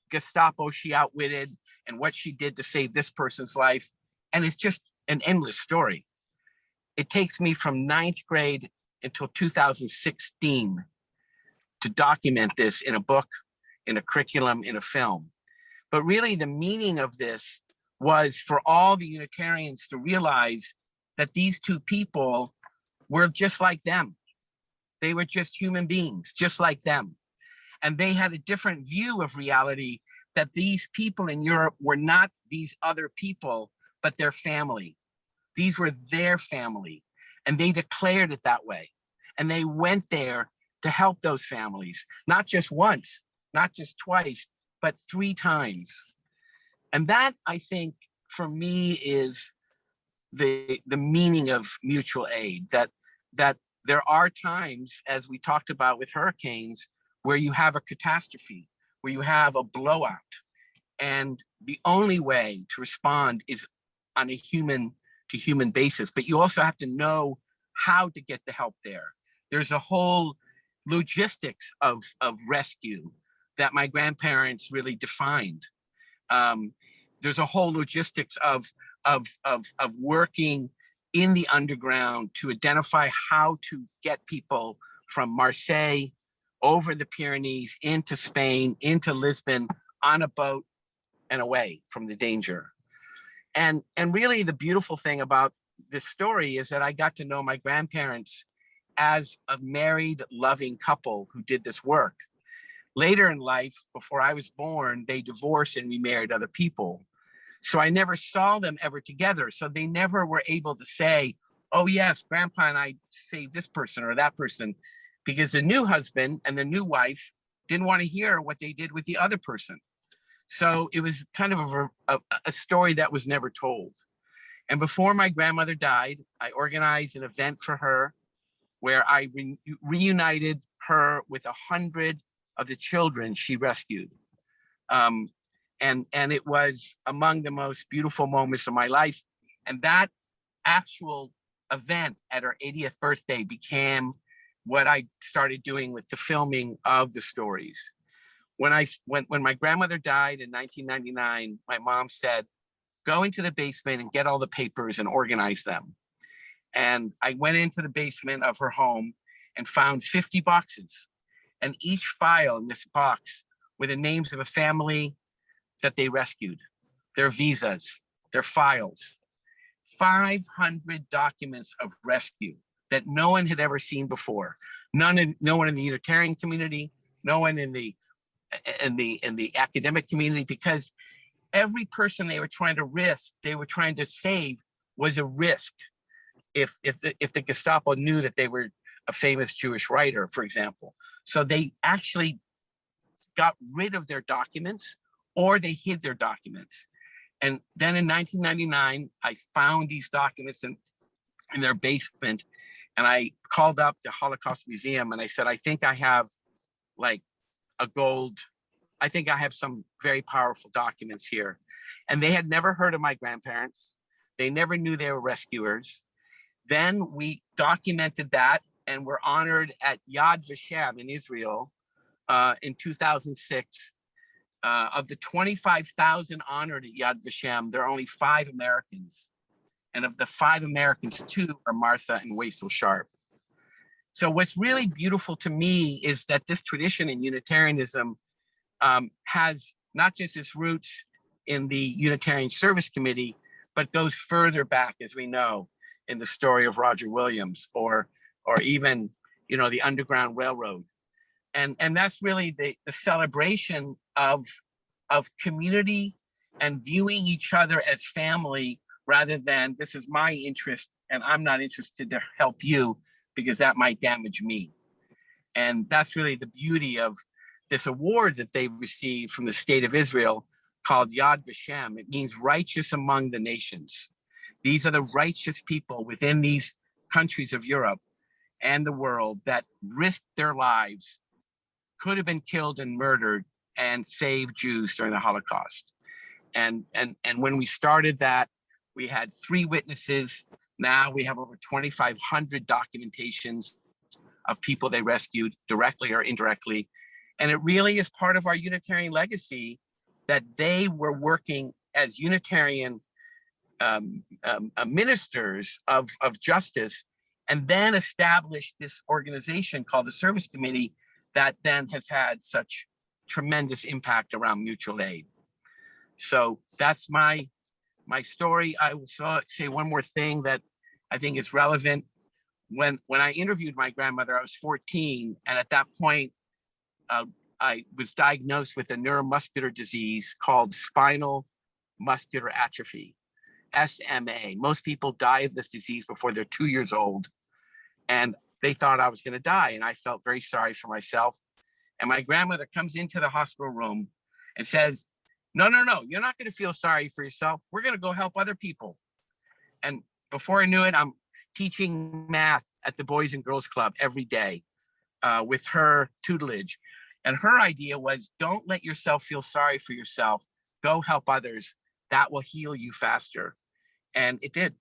Gestapo she outwitted and what she did to save this person's life. And it's just an endless story. It takes me from 9th grade until 2016 to document this in a book, in a curriculum, in a film. But really the meaning of this was for all the Unitarians to realize that these two people were just like them. They were just human beings, just like them. And they had a different view of reality, that these people in Europe were not these other people, but their family. These were their family. And they declared it that way. And they went there to help those families, not just once, not just twice, but 3 times. And that, I think, for me, is the meaning of mutual aid, that there are times, as we talked about with hurricanes, where you have a catastrophe, where you have a blowout. And the only way to respond is on a human to human basis, but you also have to know how to get the help there. There's a whole logistics of rescue that my grandparents really defined. There's a whole logistics of working in the underground to identify how to get people from Marseille over the Pyrenees into Spain, into Lisbon, on a boat and away from the danger. And really the beautiful thing about this story is that I got to know my grandparents as a married, loving couple who did this work. Later in life, before I was born, they divorced and remarried other people. So I never saw them ever together. So they never were able to say, oh yes, Grandpa and I saved this person or that person, because the new husband and the new wife didn't want to hear what they did with the other person. So it was kind of a story that was never told. And before my grandmother died, I organized an event for her where I reunited her with 100 of the children she rescued. And it was among the most beautiful moments of my life. And that actual event at her 80th birthday became what I started doing with the filming of the stories. When my grandmother died in 1999, my mom said, go into the basement and get all the papers and organize them. And I went into the basement of her home and found 50 boxes. And each file in this box were the names of a family that they rescued, their visas, their files, 500 documents of rescue that no one had ever seen before. No one in the Unitarian community, no one in the academic community, because every person they were trying to save was a risk. If the Gestapo knew that they were a famous Jewish writer, for example. So they actually got rid of their documents, or they hid their documents. And then in 1999, I found these documents in their basement, and I called up the Holocaust Museum and I said, I think I have I think I have some very powerful documents here. And they had never heard of my grandparents. They never knew they were rescuers. Then we documented that and were honored at Yad Vashem in Israel in 2006. Of the 25,000 honored at Yad Vashem, there are only 5 Americans. And of the 5 Americans, 2 are Martha and Waisel Sharp. So what's really beautiful to me is that this tradition in Unitarianism has not just its roots in the Unitarian Service Committee, but goes further back, as we know, in the story of Roger Williams, or even, the Underground Railroad. And that's really the celebration of community and viewing each other as family, rather than this is my interest and I'm not interested to help you because that might damage me. And that's really the beauty of this award that they received from the state of Israel called Yad Vashem. It means righteous among the nations. These are the righteous people within these countries of Europe and the world that risked their lives, could have been killed and murdered, and saved Jews during the Holocaust. And when we started that, we had 3 witnesses. Now we have over 2,500 documentations of people they rescued directly or indirectly. And it really is part of our Unitarian legacy that they were working as Unitarian ministers of justice, and then established this organization called the Service Committee that then has had such tremendous impact around mutual aid. So that's my story. I will say one more thing that I think is relevant. When I interviewed my grandmother, I was 14, and at that point, I was diagnosed with a neuromuscular disease called spinal muscular atrophy, SMA. Most people die of this disease before they're 2 years old, and they thought I was going to die, and I felt very sorry for myself. And my grandmother comes into the hospital room and says, no, you're not going to feel sorry for yourself. We're going to go help other people. And before I knew it, I'm teaching math at the Boys and Girls Club every day with her tutelage. And her idea was, don't let yourself feel sorry for yourself. Go help others. That will heal you faster. And it did.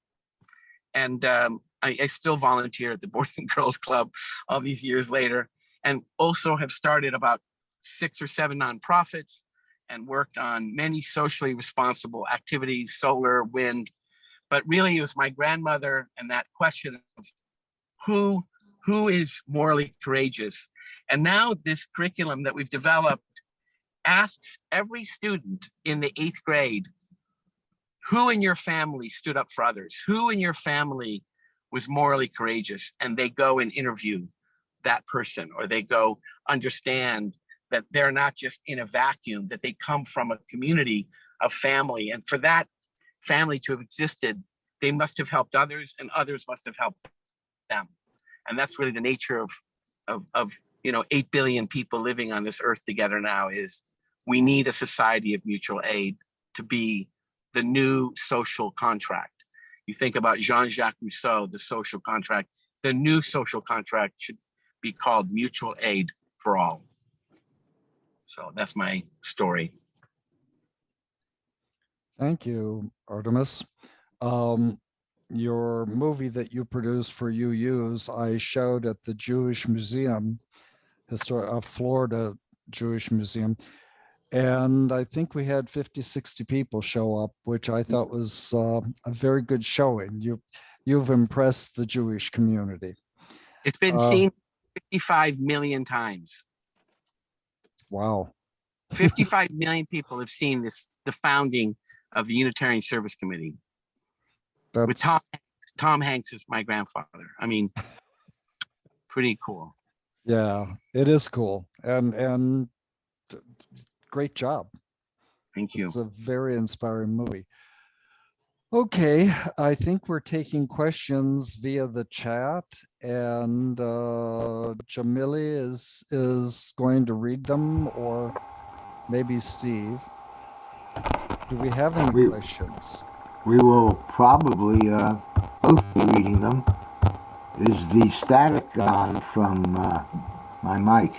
And I still volunteer at the Boys and Girls Club all these years later, and also have started about 6 or 7 nonprofits and worked on many socially responsible activities, solar, wind. But really, it was my grandmother and that question of who is morally courageous. And now this curriculum that we've developed asks every student in the 8th grade, who in your family stood up for others? Who in your family was morally courageous? And they go and interview that person, or they go understand that they're not just in a vacuum, that they come from a community of family. And for that family to have existed, they must have helped others, and others must have helped them. And that's really the nature of 8 billion people living on this earth together now. Is we need a society of mutual aid to be the new social contract. You think about Jean-Jacques Rousseau, the social contract. The new social contract should be called mutual aid for all. So that's my story. Thank you, Artemis. Your movie that you produced for UU's, I showed at the Jewish Museum, Florida Jewish Museum. And I think we had 50, 60 people show up, which I thought was a very good showing. You've impressed the Jewish community. It's been seen 55 million times. Wow. 55 million people have seen the founding of the Unitarian Service Committee. With Tom Hanks. Tom Hanks is my grandfather. I mean, pretty cool. Yeah, it is cool. And great job. Thank you. It's a very inspiring movie. Okay, I think we're taking questions via the chat, and Jamili is going to read them, or maybe Steve. Do we have any questions? We will probably both be reading them. Is the static on from my mic?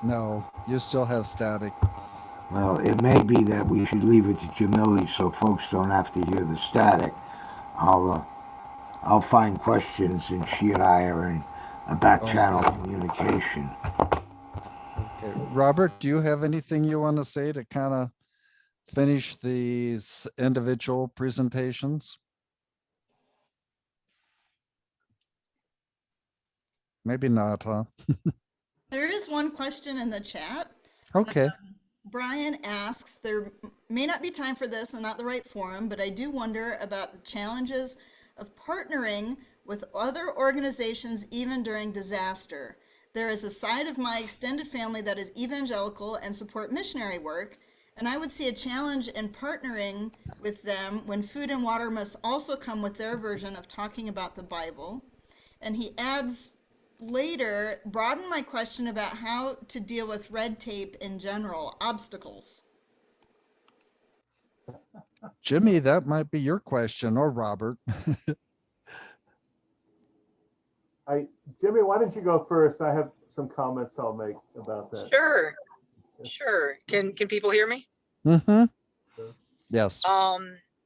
No, you still have static. Well, it may be that we should leave it to Jamili so folks don't have to hear the static. I'll find questions, and she and I are in a back channel communication. Okay, Robert, do you have anything you want to say to kind of finish these individual presentations? Maybe not, huh? There is one question in the chat. Okay. Brian asks, there may not be time for this and not the right forum, but I do wonder about the challenges of partnering with other organizations even during disaster. There is a side of my extended family that is evangelical and support missionary work, and I would see a challenge in partnering with them when food and water must also come with their version of talking about the Bible. And he adds later, broaden my question about how to deal with red tape in general, obstacles. Jimmy, that might be your question, or Robert. Jimmy, why don't you go first? I have some comments I'll make about that. Sure. Can people hear me? Mm-hmm. Yes.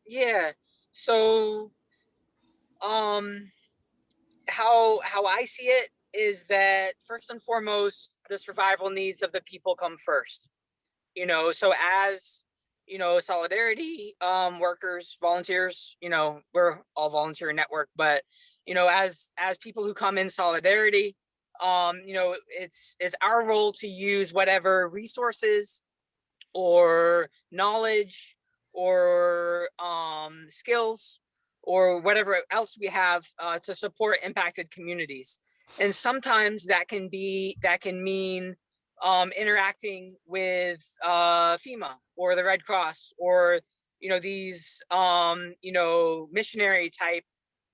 Yeah. So, how I see it is that first and foremost, the survival needs of the people come first. So as solidarity workers, volunteers, we're all volunteer network, but as people who come in solidarity, it's our role to use whatever resources or knowledge or skills or whatever else we have to support impacted communities. And sometimes that can mean interacting with FEMA or the Red Cross or these missionary type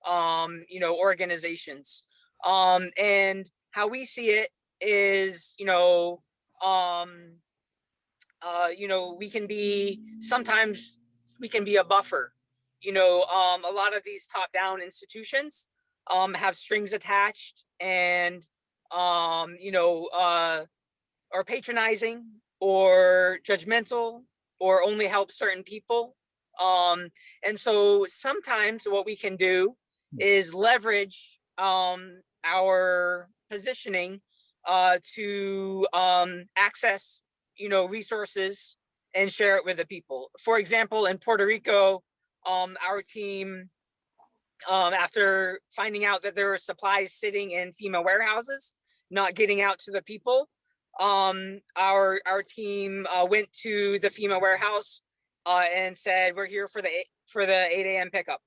organizations. And how we see it is sometimes we can be a buffer. A lot of these top-down institutions have strings attached and are patronizing or judgmental or only help certain people. And so sometimes what we can do is leverage our positioning to access resources and share it with the people. For example, in Puerto Rico, our team, after finding out that there were supplies sitting in FEMA warehouses, not getting out to the people, our team went to the FEMA warehouse and said, "We're here for the 8 a.m. pickup."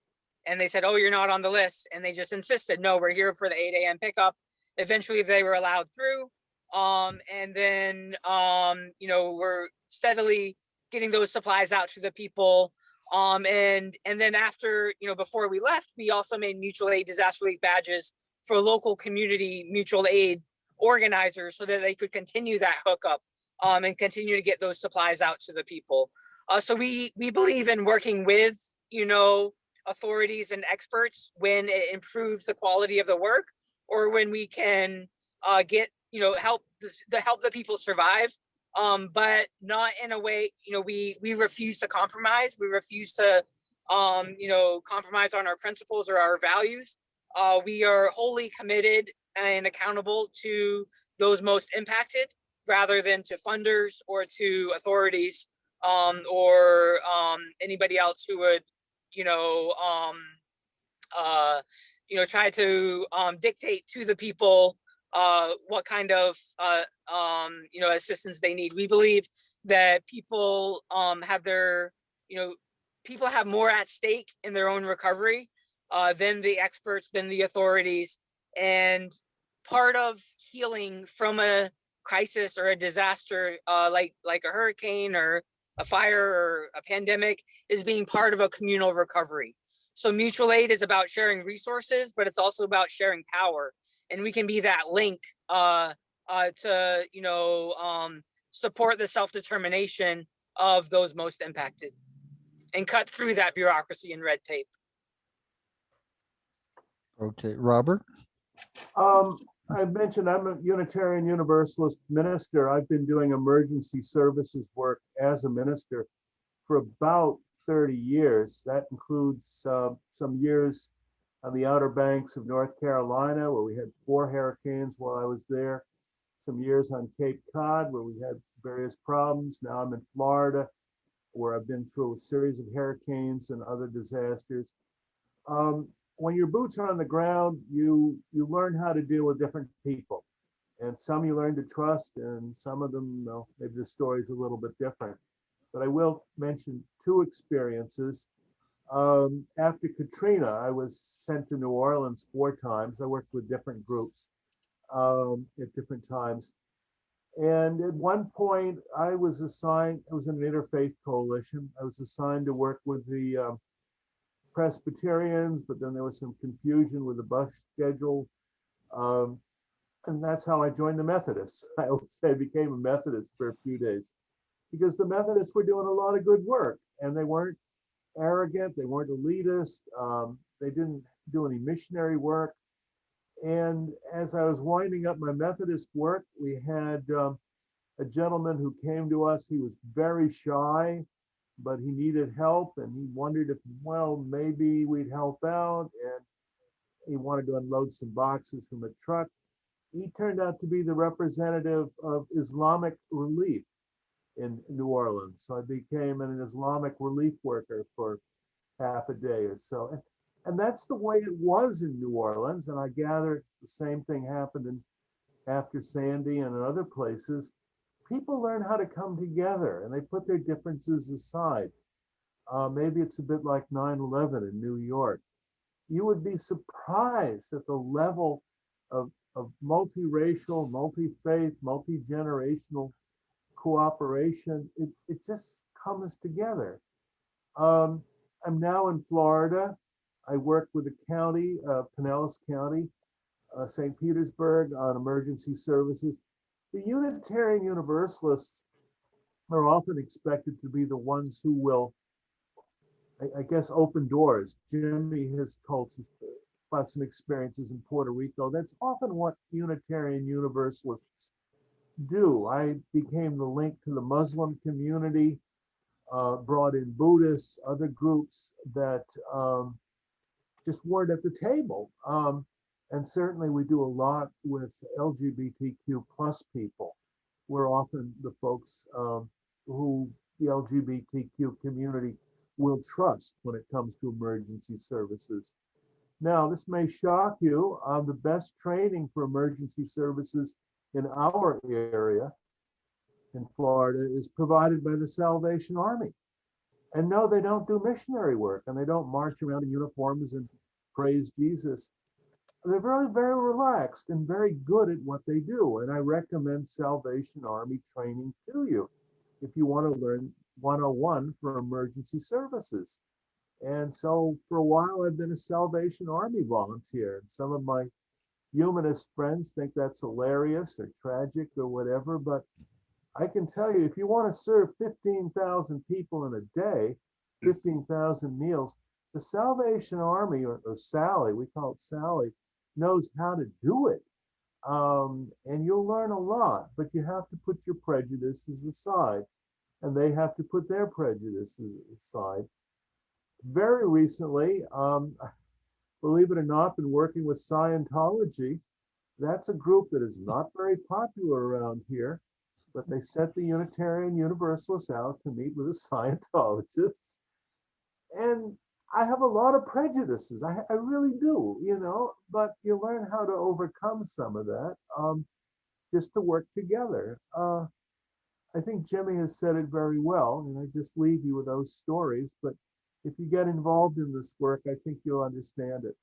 And they said, "Oh, you're not on the list." And they just insisted, "No, we're here for the 8 a.m. pickup." Eventually, they were allowed through. And then, we're steadily getting those supplies out to the people. And then after, before we left, we also made mutual aid disaster relief badges for local community mutual aid organizers so that they could continue that hookup and continue to get those supplies out to the people. So we believe in working with, authorities and experts when it improves the quality of the work, or when we can get, help the people survive, but not in a way, we refuse to compromise. We refuse to, compromise on our principles or our values. We are wholly committed and accountable to those most impacted, rather than to funders or to authorities, or anybody else who would, try to dictate to the people what kind of assistance they need. We believe that people have their, people have more at stake in their own recovery than the experts, than the authorities. And part of healing from a crisis or a disaster, like a hurricane or a fire or a pandemic, is being part of a communal recovery. So mutual aid is about sharing resources, but it's also about sharing power. And we can be that link to, support the self-determination of those most impacted and cut through that bureaucracy and red tape. Okay, Robert? I mentioned I'm a Unitarian Universalist minister. I've been doing emergency services work as a minister for about 30 years. That includes some years on the Outer Banks of North Carolina, where we had 4 hurricanes while I was there. Some years on Cape Cod, where we had various problems. Now I'm in Florida, where I've been through a series of hurricanes and other disasters. When your boots are on the ground, you learn how to deal with different people. And some you learn to trust, and some of them, maybe the story's a little bit different. But I will mention 2 experiences. After Katrina, I was sent to New Orleans 4 times. I worked with different groups at different times. And at one point, I was in an interfaith coalition. I was assigned to work with the Presbyterians, but then there was some confusion with the bus schedule. And that's how I joined the Methodists. I would say I became a Methodist for a few days, because the Methodists were doing a lot of good work, and they weren't arrogant, they weren't elitist, they didn't do any missionary work. And as I was winding up my Methodist work, we had a gentleman who came to us. He was very shy, but he needed help, and he wondered if, well, maybe we'd help out, and he wanted to unload some boxes from a truck. He turned out to be the representative of Islamic Relief in New Orleans. So I became an Islamic relief worker for half a day or so. And that's the way it was in New Orleans. And I gather the same thing happened after Sandy and in other places, people learn how to come together and they put their differences aside. Maybe it's a bit like 9/11 in New York. You would be surprised at the level of multiracial, multi-faith, multi-generational cooperation. It just comes together. I'm now in Florida. I work with the county, Pinellas County, St. Petersburg, on emergency services. The Unitarian Universalists are often expected to be the ones who will, I guess, open doors. Jimmy has told us about some experiences in Puerto Rico. That's often what Unitarian Universalists do. I became the link to the Muslim community, brought in Buddhists, other groups that just weren't at the table. And certainly we do a lot with LGBTQ plus people. We're often the folks who the LGBTQ community will trust when it comes to emergency services. Now, this may shock you. The best training for emergency services in our area in Florida is provided by the Salvation Army. And no, they don't do missionary work and they don't march around in uniforms and praise Jesus. They're very, very relaxed and very good at what they do. And I recommend Salvation Army training to you if you want to learn 101 for emergency services. And so for a while, I've been a Salvation Army volunteer. And some of my humanist friends think that's hilarious or tragic or whatever. But I can tell you, if you want to serve 15,000 people in a day, 15,000 meals, the Salvation Army, or Sally, we call it Sally, knows how to do it. And you'll learn a lot, but you have to put your prejudices aside, and they have to put their prejudices aside. Very recently, believe it or not, been working with Scientology. That's a group that is not very popular around here, but they sent the Unitarian Universalists out to meet with the Scientologists. And I have a lot of prejudices. I really do, you know, but you learn how to overcome some of that just to work together. I think Jimmy has said it very well, and I just leave you with those stories. But if you get involved in this work, I think you'll understand it.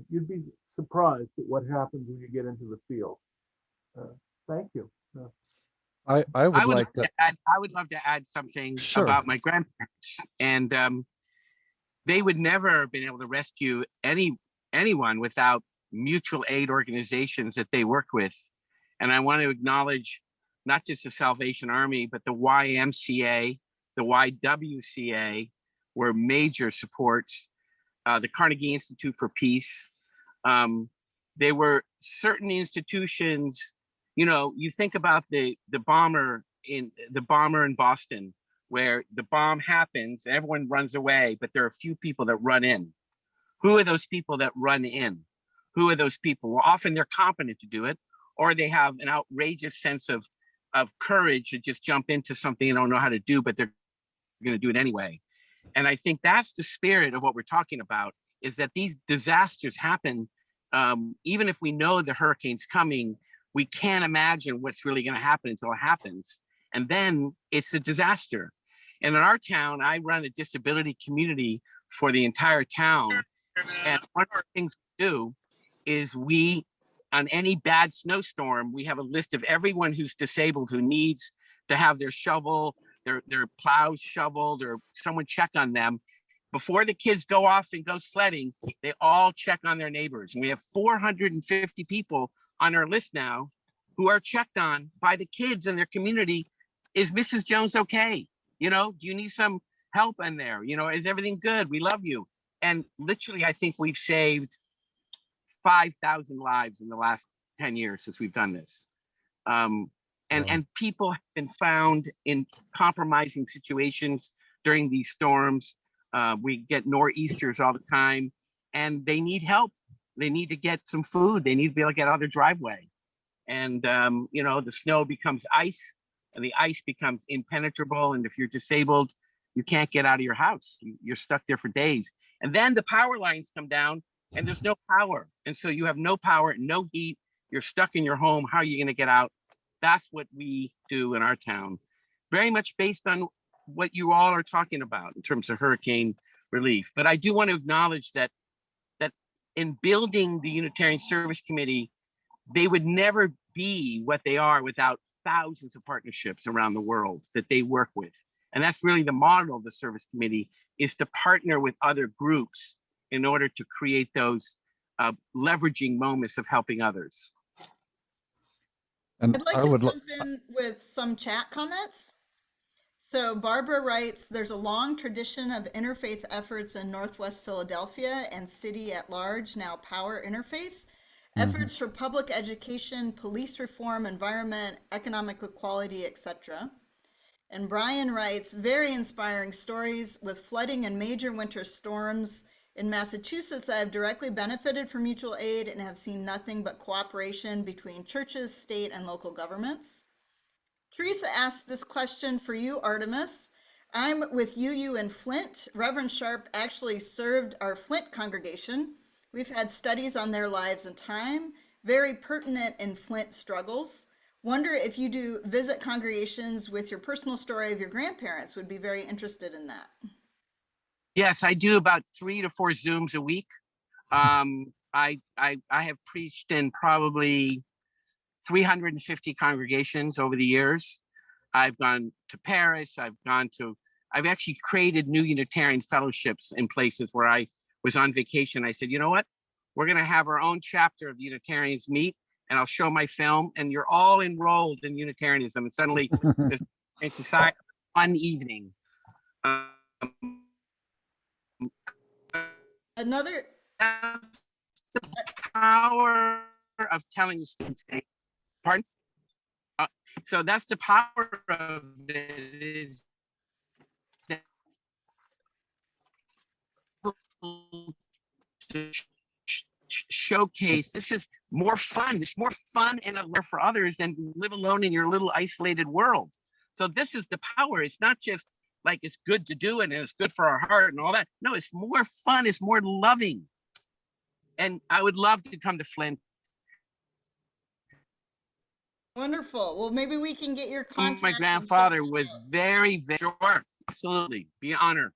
You'd be surprised at what happens when you get into the field. Thank you. I would like to add, I would love to add something about my grandparents, and they would never have been able to rescue anyone without mutual aid organizations that they work with. And I want to acknowledge not just the Salvation Army, but the YMCA, the YWCA were major supports. The Carnegie Institute for Peace. There were certain institutions. You know, you think about the bomber in Boston, where the bomb happens, everyone runs away, but there are a few people that run in. Who are those people that run in? Who are those people? Well, often they're competent to do it, or they have an outrageous sense of courage to just jump into something they don't know how to do, but they're going to do it anyway. And I think that's the spirit of what we're talking about, is that these disasters happen. Even if we know the hurricane's coming, we can't imagine what's really going to happen until it happens. And then it's a disaster. And in our town, I run a disability community for the entire town. And one of the things we do is on any bad snowstorm, we have a list of everyone who's disabled who needs to have their shovel, their plows shoveled, or someone check on them. Before the kids go off and go sledding, they all check on their neighbors. And we have 450 people on our list now who are checked on by the kids in their community. Is Mrs. Jones okay? You know, do you need some help in there? You know, is everything good? We love you. And literally, I think we've saved 5,000 lives in the last 10 years since we've done this. And people have been found in compromising situations during these storms. We get nor'easters all the time, and they need help. They need to get some food. They need to be able to get out of their driveway. And, you know, the snow becomes ice, and the ice becomes impenetrable. And if you're disabled, you can't get out of your house. You're stuck there for days. And then the power lines come down, and there's no power. And so you have no power, no heat, you're stuck in your home. How are you going to get out? That's what we do in our town. Very much based on what you all are talking about in terms of hurricane relief. But I do want to acknowledge that in building the Unitarian Service Committee, they would never be what they are without thousands of partnerships around the world that they work with. And that's really the model of the Service Committee, is to partner with other groups in order to create those leveraging moments of helping others. And I'd like I to would, jump in with some chat comments. So Barbara writes, there's a long tradition of interfaith efforts in Northwest Philadelphia and city at large, now power interfaith. Efforts for public education, police reform, environment, economic equality, etc. And Brian writes, very inspiring stories with flooding and major winter storms. In Massachusetts, I have directly benefited from mutual aid and have seen nothing but cooperation between churches, state, and local governments. Teresa asked this question for you, Artemis. I'm with UU in Flint. Reverend Sharp actually served our Flint congregation. We've had studies on their lives and time, very pertinent in Flint struggles. Wonder if you do visit congregations with your personal story of your grandparents. Would be very interested in that. Yes, I do about 3 to 4 Zooms a week. I have preached in probably 350 congregations over the years. I've gone to Paris. I've actually created new Unitarian fellowships in places where I was on vacation. I said, you know what? We're going to have our own chapter of the Unitarians meet, and I'll show my film, and you're all enrolled in Unitarianism. And suddenly, in society, one evening. Another. That's the power of telling students. Pardon? So that's the power of it, is that to showcase this is more fun. It's more fun and for others than live alone in your little isolated world. So this is the power. It's not just like it's good to do it and it's good for our heart and all that. No, it's more fun. It's more loving. And I would love to come to Flint. Wonderful. Well, maybe we can get your contact. My grandfather was very, very sure. Absolutely. Be an honor.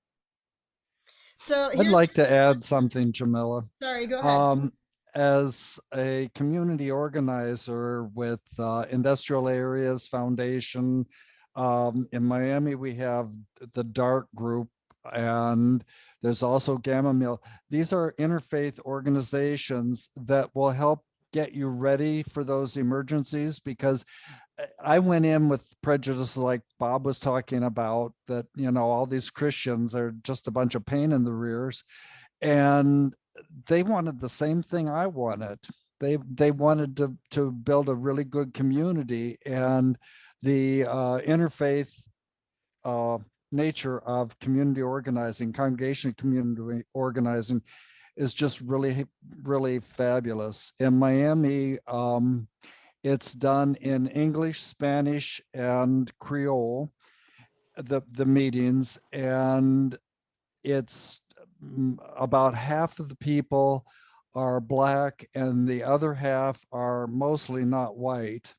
So I'd like to add something, Jamila. Sorry, go ahead. As a community organizer with Industrial Areas Foundation, in Miami, we have the DART group, and there's also Gamma Mill. These are interfaith organizations that will help get you ready for those emergencies, because I went in with prejudice like Bob was talking about, that, you know, all these Christians are just a bunch of pain in the rears, and they wanted the same thing I wanted. They wanted to build a really good community, and the interfaith nature of community organizing, congregation community organizing, is just really, really fabulous. In Miami, it's done in English, Spanish, and Creole, the meetings, and it's about half of the people are Black and the other half are mostly not white.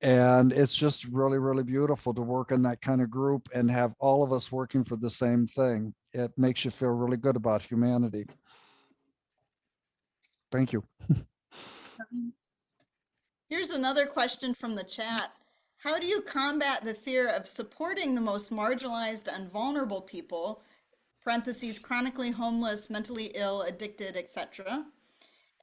And it's just really, really beautiful to work in that kind of group and have all of us working for the same thing. It makes you feel really good about humanity. Thank you. Here's another question from the chat. How do you combat the fear of supporting the most marginalized and vulnerable people, parentheses, chronically homeless, mentally ill, addicted, etc.,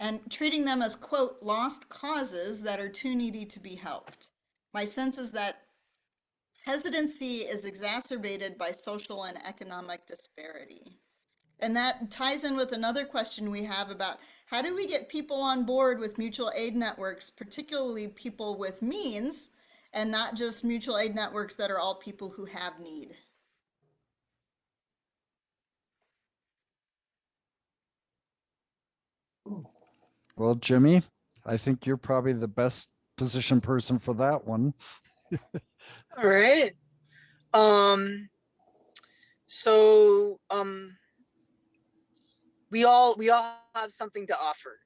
and treating them as, quote, lost causes that are too needy to be helped? My sense is that hesitancy is exacerbated by social and economic disparity. And that ties in with another question we have about how do we get people on board with mutual aid networks, particularly people with means, and not just mutual aid networks that are all people who have need? Well, Jimmy, I think you're probably the best positioned person for that one. All right. So we all have something to offer.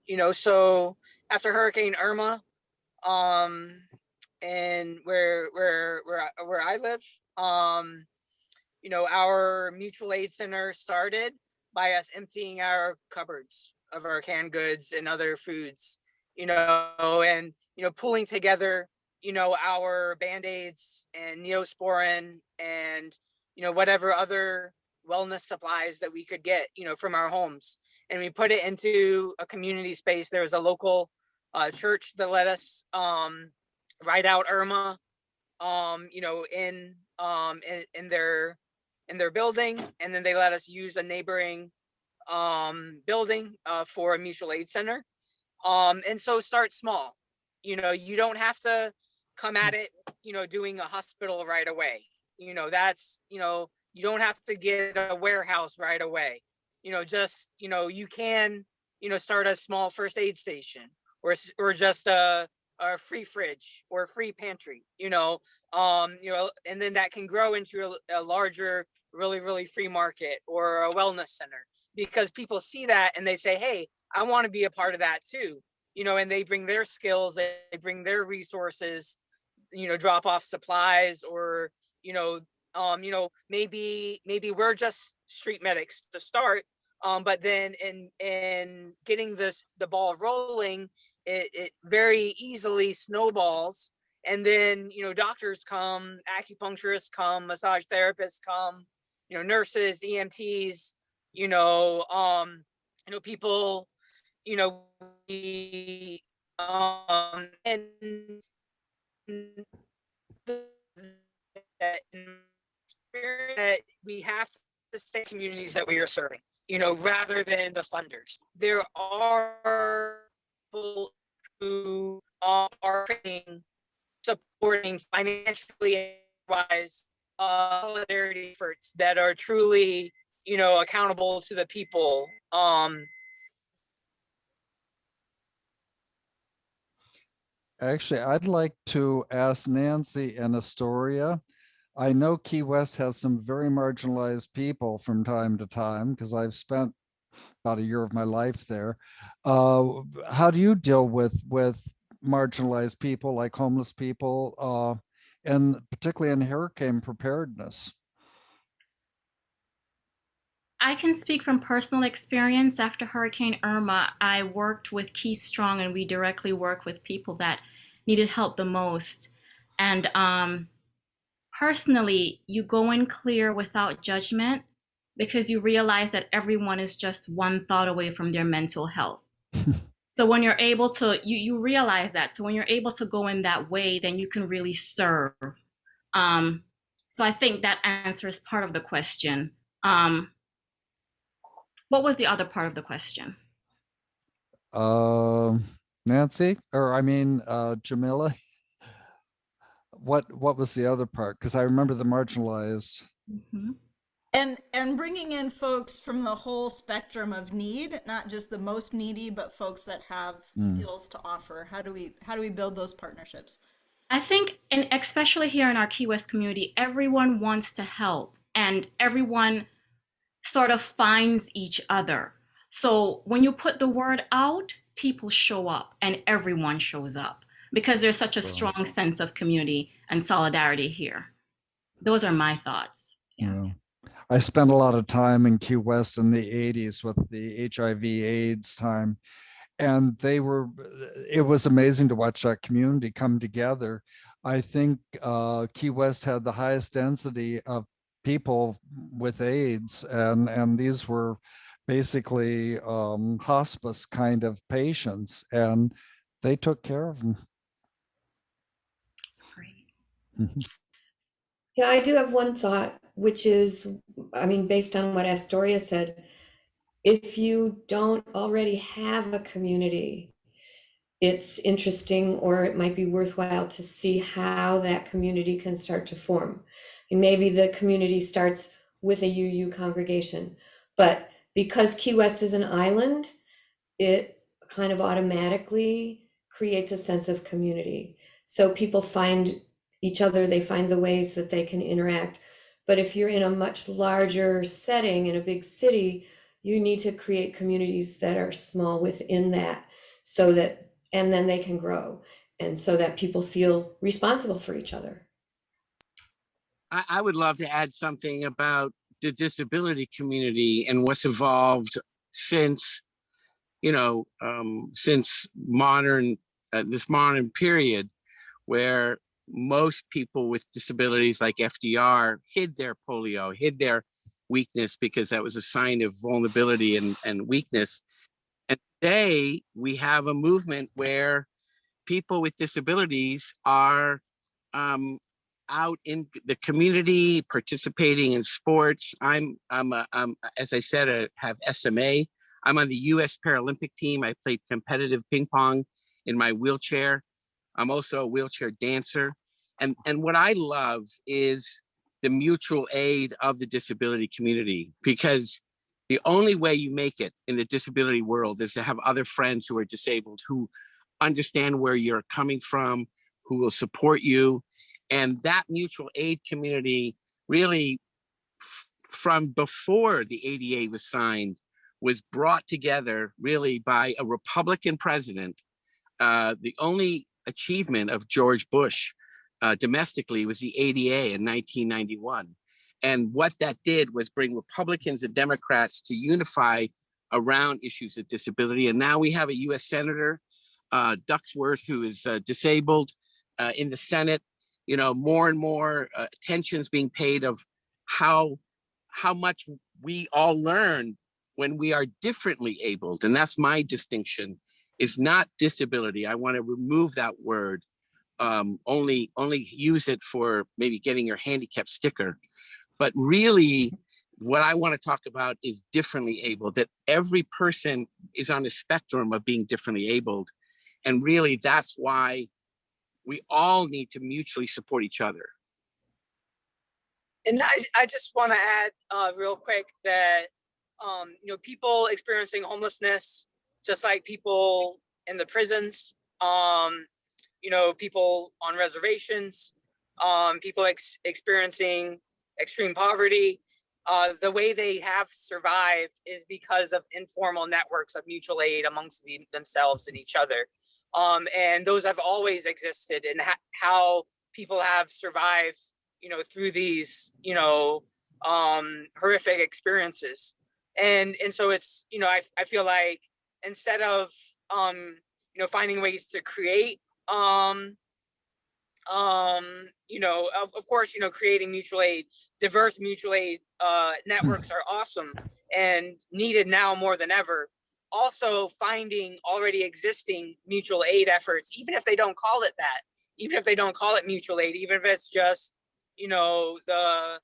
You know, so after Hurricane Irma, and where I live, you know, our mutual aid center started by us emptying our cupboards of our canned goods and other foods, you know, and, you know, pulling together, you know, our Band-Aids and Neosporin and, you know, whatever other wellness supplies that we could get, you know, from our homes. And we put it into a community space. There was a local church that let us ride out Irma, you know, in their building, and then they let us use a neighboring building for a mutual aid center. And so start small. You know, you don't have to come at it, you know, doing a hospital right away. You know, that's, you know, you don't have to get a warehouse right away. You know, just, you know, you can, you know, start a small first aid station, or just a free fridge or a free pantry, you know, and then that can grow into a larger, really free market or a wellness center, because people see that and they say, hey, I want to be a part of that too, you know, and they bring their skills, they bring their resources, you know, drop off supplies, or, you know, maybe we're just street medics to start, but then in getting the ball rolling, it very easily snowballs, and then, you know, doctors come, acupuncturists come, massage therapists come, you know, nurses, EMTs, you know, people, you know, and that we have to stay communities that we are serving, you know, rather than the funders. There are people who are supporting financially wise solidarity efforts that are truly, you know, accountable to the people. Actually, I'd like to ask Nancy and Astoria. I know Key West has some very marginalized people from time to time, because I've spent about a year of my life there. How do you deal with marginalized people like homeless people, and particularly in hurricane preparedness? I can speak from personal experience. After Hurricane Irma, I worked with Key Strong, and we directly worked with people that needed help the most. And personally, you go in clear without judgment, because you realize that everyone is just one thought away from their mental health. So when you're able to, you realize that. So when you're able to go in that way, then you can really serve. So I think that answers part of the question. What was the other part of the question? Nancy, or I mean, Jamila. What was the other part? Because I remember the marginalized. Mm-hmm. And bringing in folks from the whole spectrum of need, not just the most needy, but folks that have skills to offer. How do we build those partnerships? I think, and especially here in our Key West community, everyone wants to help, and everyone sort of finds each other. So when you put the word out, people show up, and everyone shows up, because there's such a strong sense of community and solidarity here. Those are my thoughts. Yeah. I spent a lot of time in Key West in the 80s with the HIV/AIDS time. And it was amazing to watch that community come together. I think Key West had the highest density of people with AIDS, and these were basically hospice kind of patients, and they took care of them. That's great. Mm-hmm. Yeah, I do have one thought, which is, I mean, based on what Astoria said, if you don't already have a community, it's interesting, or it might be worthwhile to see how that community can start to form. And maybe the community starts with a UU congregation, but because Key West is an island, it kind of automatically creates a sense of community. So people find each other, they find the ways that they can interact. But if you're in a much larger setting, in a big city, you need to create communities that are small within that, so that and then they can grow. And so that people feel responsible for each other. I would love to add something about the disability community and what's evolved since, since this modern period, where most people with disabilities like FDR hid their polio, hid their weakness, because that was a sign of vulnerability and weakness. And today we have a movement where people with disabilities are out in the community, participating in sports. I'm as I said, I have SMA. I'm on the U.S. Paralympic team. I played competitive ping pong in my wheelchair. I'm also a wheelchair dancer. And what I love is the mutual aid of the disability community, because the only way you make it in the disability world is to have other friends who are disabled, who understand where you're coming from, who will support you. And that mutual aid community really, from before the ADA was signed, was brought together really by a Republican president. The only achievement of George Bush domestically was the ADA in 1991. And what that did was bring Republicans and Democrats to unify around issues of disability. And now we have a US Senator, Ducksworth, who is disabled in the Senate. More and more attention is being paid of how much we all learn when we are differently abled. And that's my distinction, is not disability. I want to remove that word, only use it for maybe getting your handicap sticker. But really, what I want to talk about is differently able, that every person is on a spectrum of being differently abled. And really, that's why we all need to mutually support each other. And I just want to add real quick that, people experiencing homelessness, just like people in the prisons, people on reservations, people experiencing extreme poverty, the way they have survived is because of informal networks of mutual aid amongst themselves and each other. And those have always existed, and how people have survived, through these, horrific experiences. And so it's, I feel like instead of, finding ways to create, of course, creating mutual aid, diverse mutual aid networks are awesome and needed now more than ever. Also finding already existing mutual aid efforts, even if they don't call it that, even if they don't call it mutual aid, even if it's just, the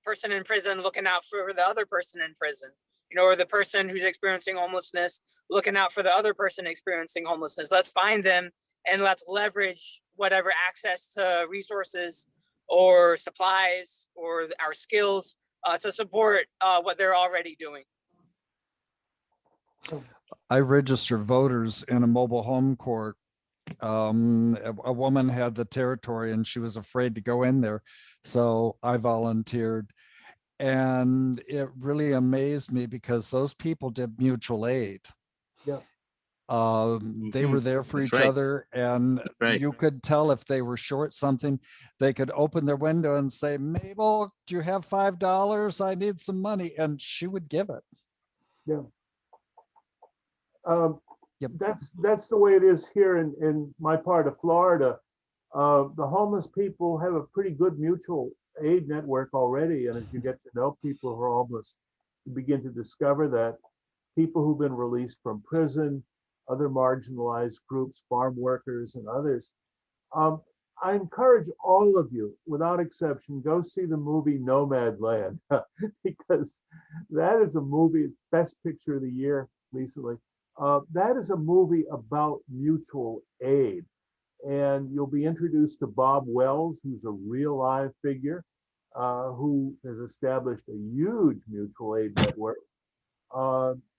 person in prison looking out for the other person in prison, or the person who's experiencing homelessness looking out for the other person experiencing homelessness. Let's find them and let's leverage whatever access to resources or supplies or our skills to support what they're already doing. I registered voters in a mobile home court. A woman had the territory and she was afraid to go in there. So I volunteered. And it really amazed me because those people did mutual aid. Yeah. They were there for each other, and you could tell if they were short something, they could open their window and say, "Mabel, do you have $5? I need some money," and she would give it. Yeah. Yep. That's the way it is here in my part of Florida. The homeless people have a pretty good mutual aid network already, and as you get to know people who are homeless, you begin to discover that people who've been released from prison, other marginalized groups, farm workers and others. I encourage all of you, without exception, go see the movie Nomadland, because that is a movie, best picture of the year recently. That is a movie about mutual aid. And you'll be introduced to Bob Wells, who's a real live figure, who has established a huge mutual aid network.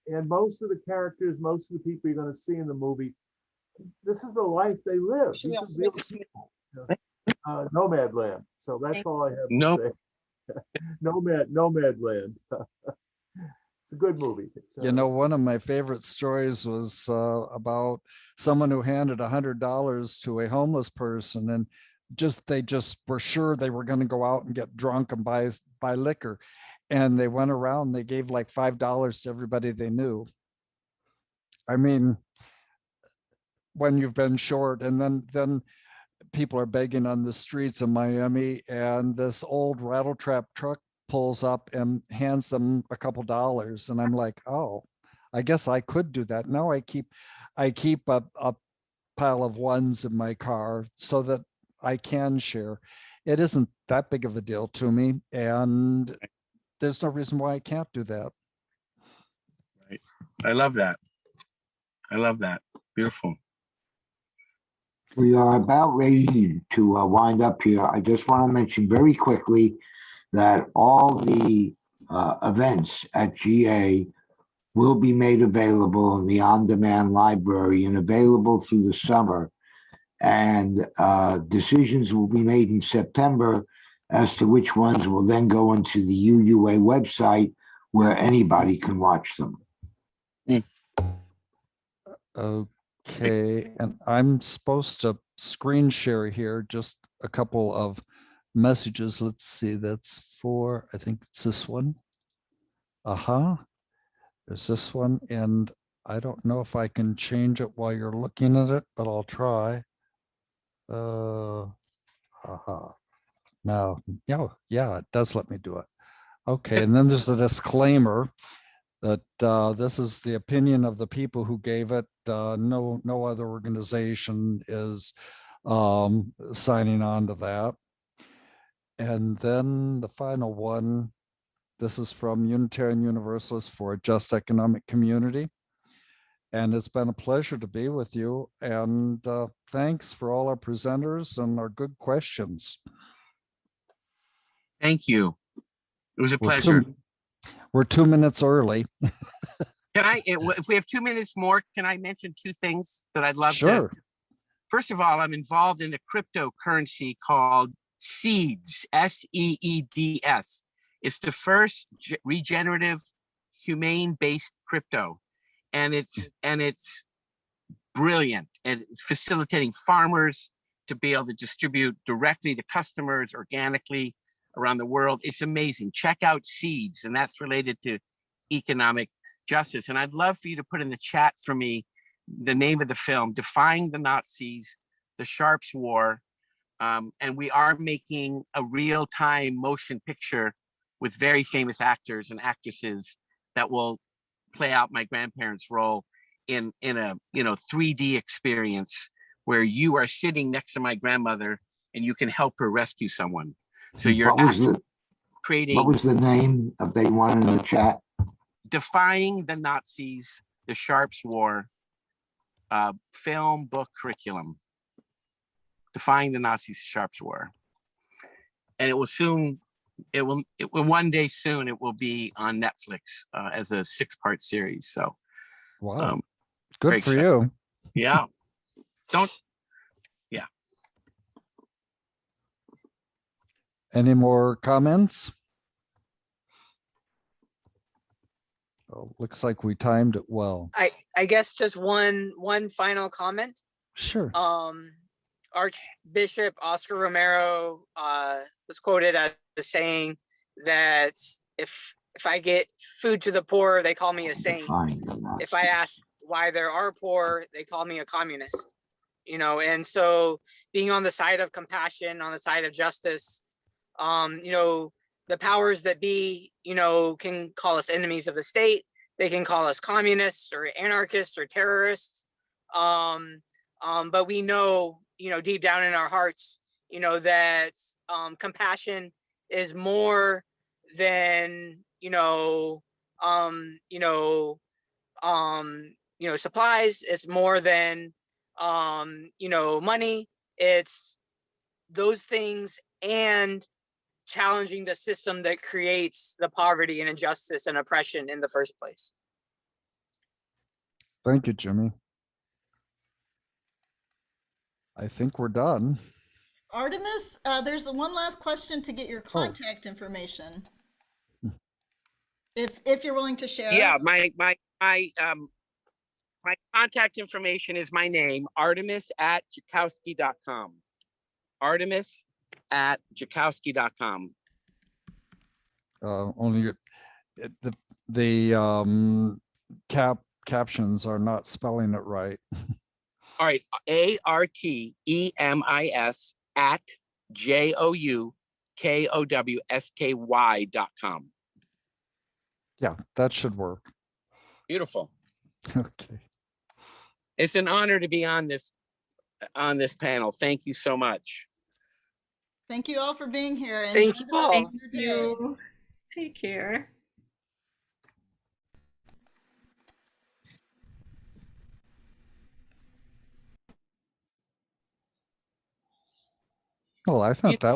And most of the characters, most of the people you're going to see in the movie, this is the life they live. Nomadland. So that's all I have to say. Nomadland. It's a good movie. You know, one of my favorite stories was about someone who handed $100 to a homeless person, and they just were sure they were going to go out and get drunk and buy liquor, and they went around. They gave like $5 to everybody they knew. I mean, when you've been short, and then people are begging on the streets of Miami, and this old rattletrap truck pulls up and hands them a couple dollars, and I'm like, oh, I guess I could do that. Now I keep a pile of ones in my car so that I can share. It isn't that big of a deal to me, and there's no reason why I can't do that. Right. I love that. Beautiful. We are about ready to wind up here. I just want to mention very quickly that all the events at GA will be made available in the on-demand library and available through the summer. And decisions will be made in September as to which ones will then go into the UUA website where anybody can watch them. Okay, and I'm supposed to screen share here just a couple of messages. Let's see, that's for, I think it's this one. There's this one, and I don't know if I can change it while you're looking at it, but I'll try. Now, yeah, it does let me do it. Okay, and then there's a disclaimer that this is the opinion of the people who gave it. No other organization is signing on to that. And then the final one, this is from Unitarian Universalist for a Just Economic Community. And it's been a pleasure to be with you. And thanks for all our presenters and our good questions. Thank you. It was a pleasure. We're 2 minutes early. Can I, if we have 2 minutes more, can I mention two things that I'd love to? Sure. First of all, I'm involved in a cryptocurrency called Seeds, SEEDS. It's the first regenerative, humane-based crypto, and it's brilliant. And it's facilitating farmers to be able to distribute directly to customers organically around the world. It's amazing. Check out Seeds, and that's related to economic justice. And I'd love for you to put in the chat for me the name of the film, Defying the Nazis, The Sharps War. And we are making a real-time motion picture with very famous actors and actresses that will play out my grandparents' role in a 3D experience where you are sitting next to my grandmother and you can help her rescue someone. So you're creating. What was the name of the one in the chat? Defying the Nazis, The Sharps War, film, book, curriculum. Defying the Nazis, Sharps War. And it will one day soon, it will be on Netflix as a 6-part series. So, wow, good for you. Yeah. Any more comments? Oh, looks like we timed it well. I guess just one final comment. Sure. Archbishop Oscar Romero was quoted as saying that if I get food to the poor, they call me a saint. If I ask why there are poor, they call me a communist. And so being on the side of compassion, on the side of justice, the powers that be, can call us enemies of the state. They can call us communists or anarchists or terrorists. But we know, deep down in our hearts, that compassion is more than, supplies. It's more than, money. It's those things and challenging the system that creates the poverty and injustice and oppression in the first place. Thank you, Jimmy. I think we're done. Artemis, there's one last question to get your contact information. If you're willing to share. Yeah, my my contact information is my name, Artemis@Joukowsky.com. Artemis@Joukowsky.com. Only the captions are not spelling it right. All right, ARTEMIS@JOUKOWSKY.com. Yeah, that should work. Beautiful. Okay. It's an honor to be on this panel. Thank you so much. Thank you all for being here. And Thank you, Paul. Thank you. Take care. Well, I thought that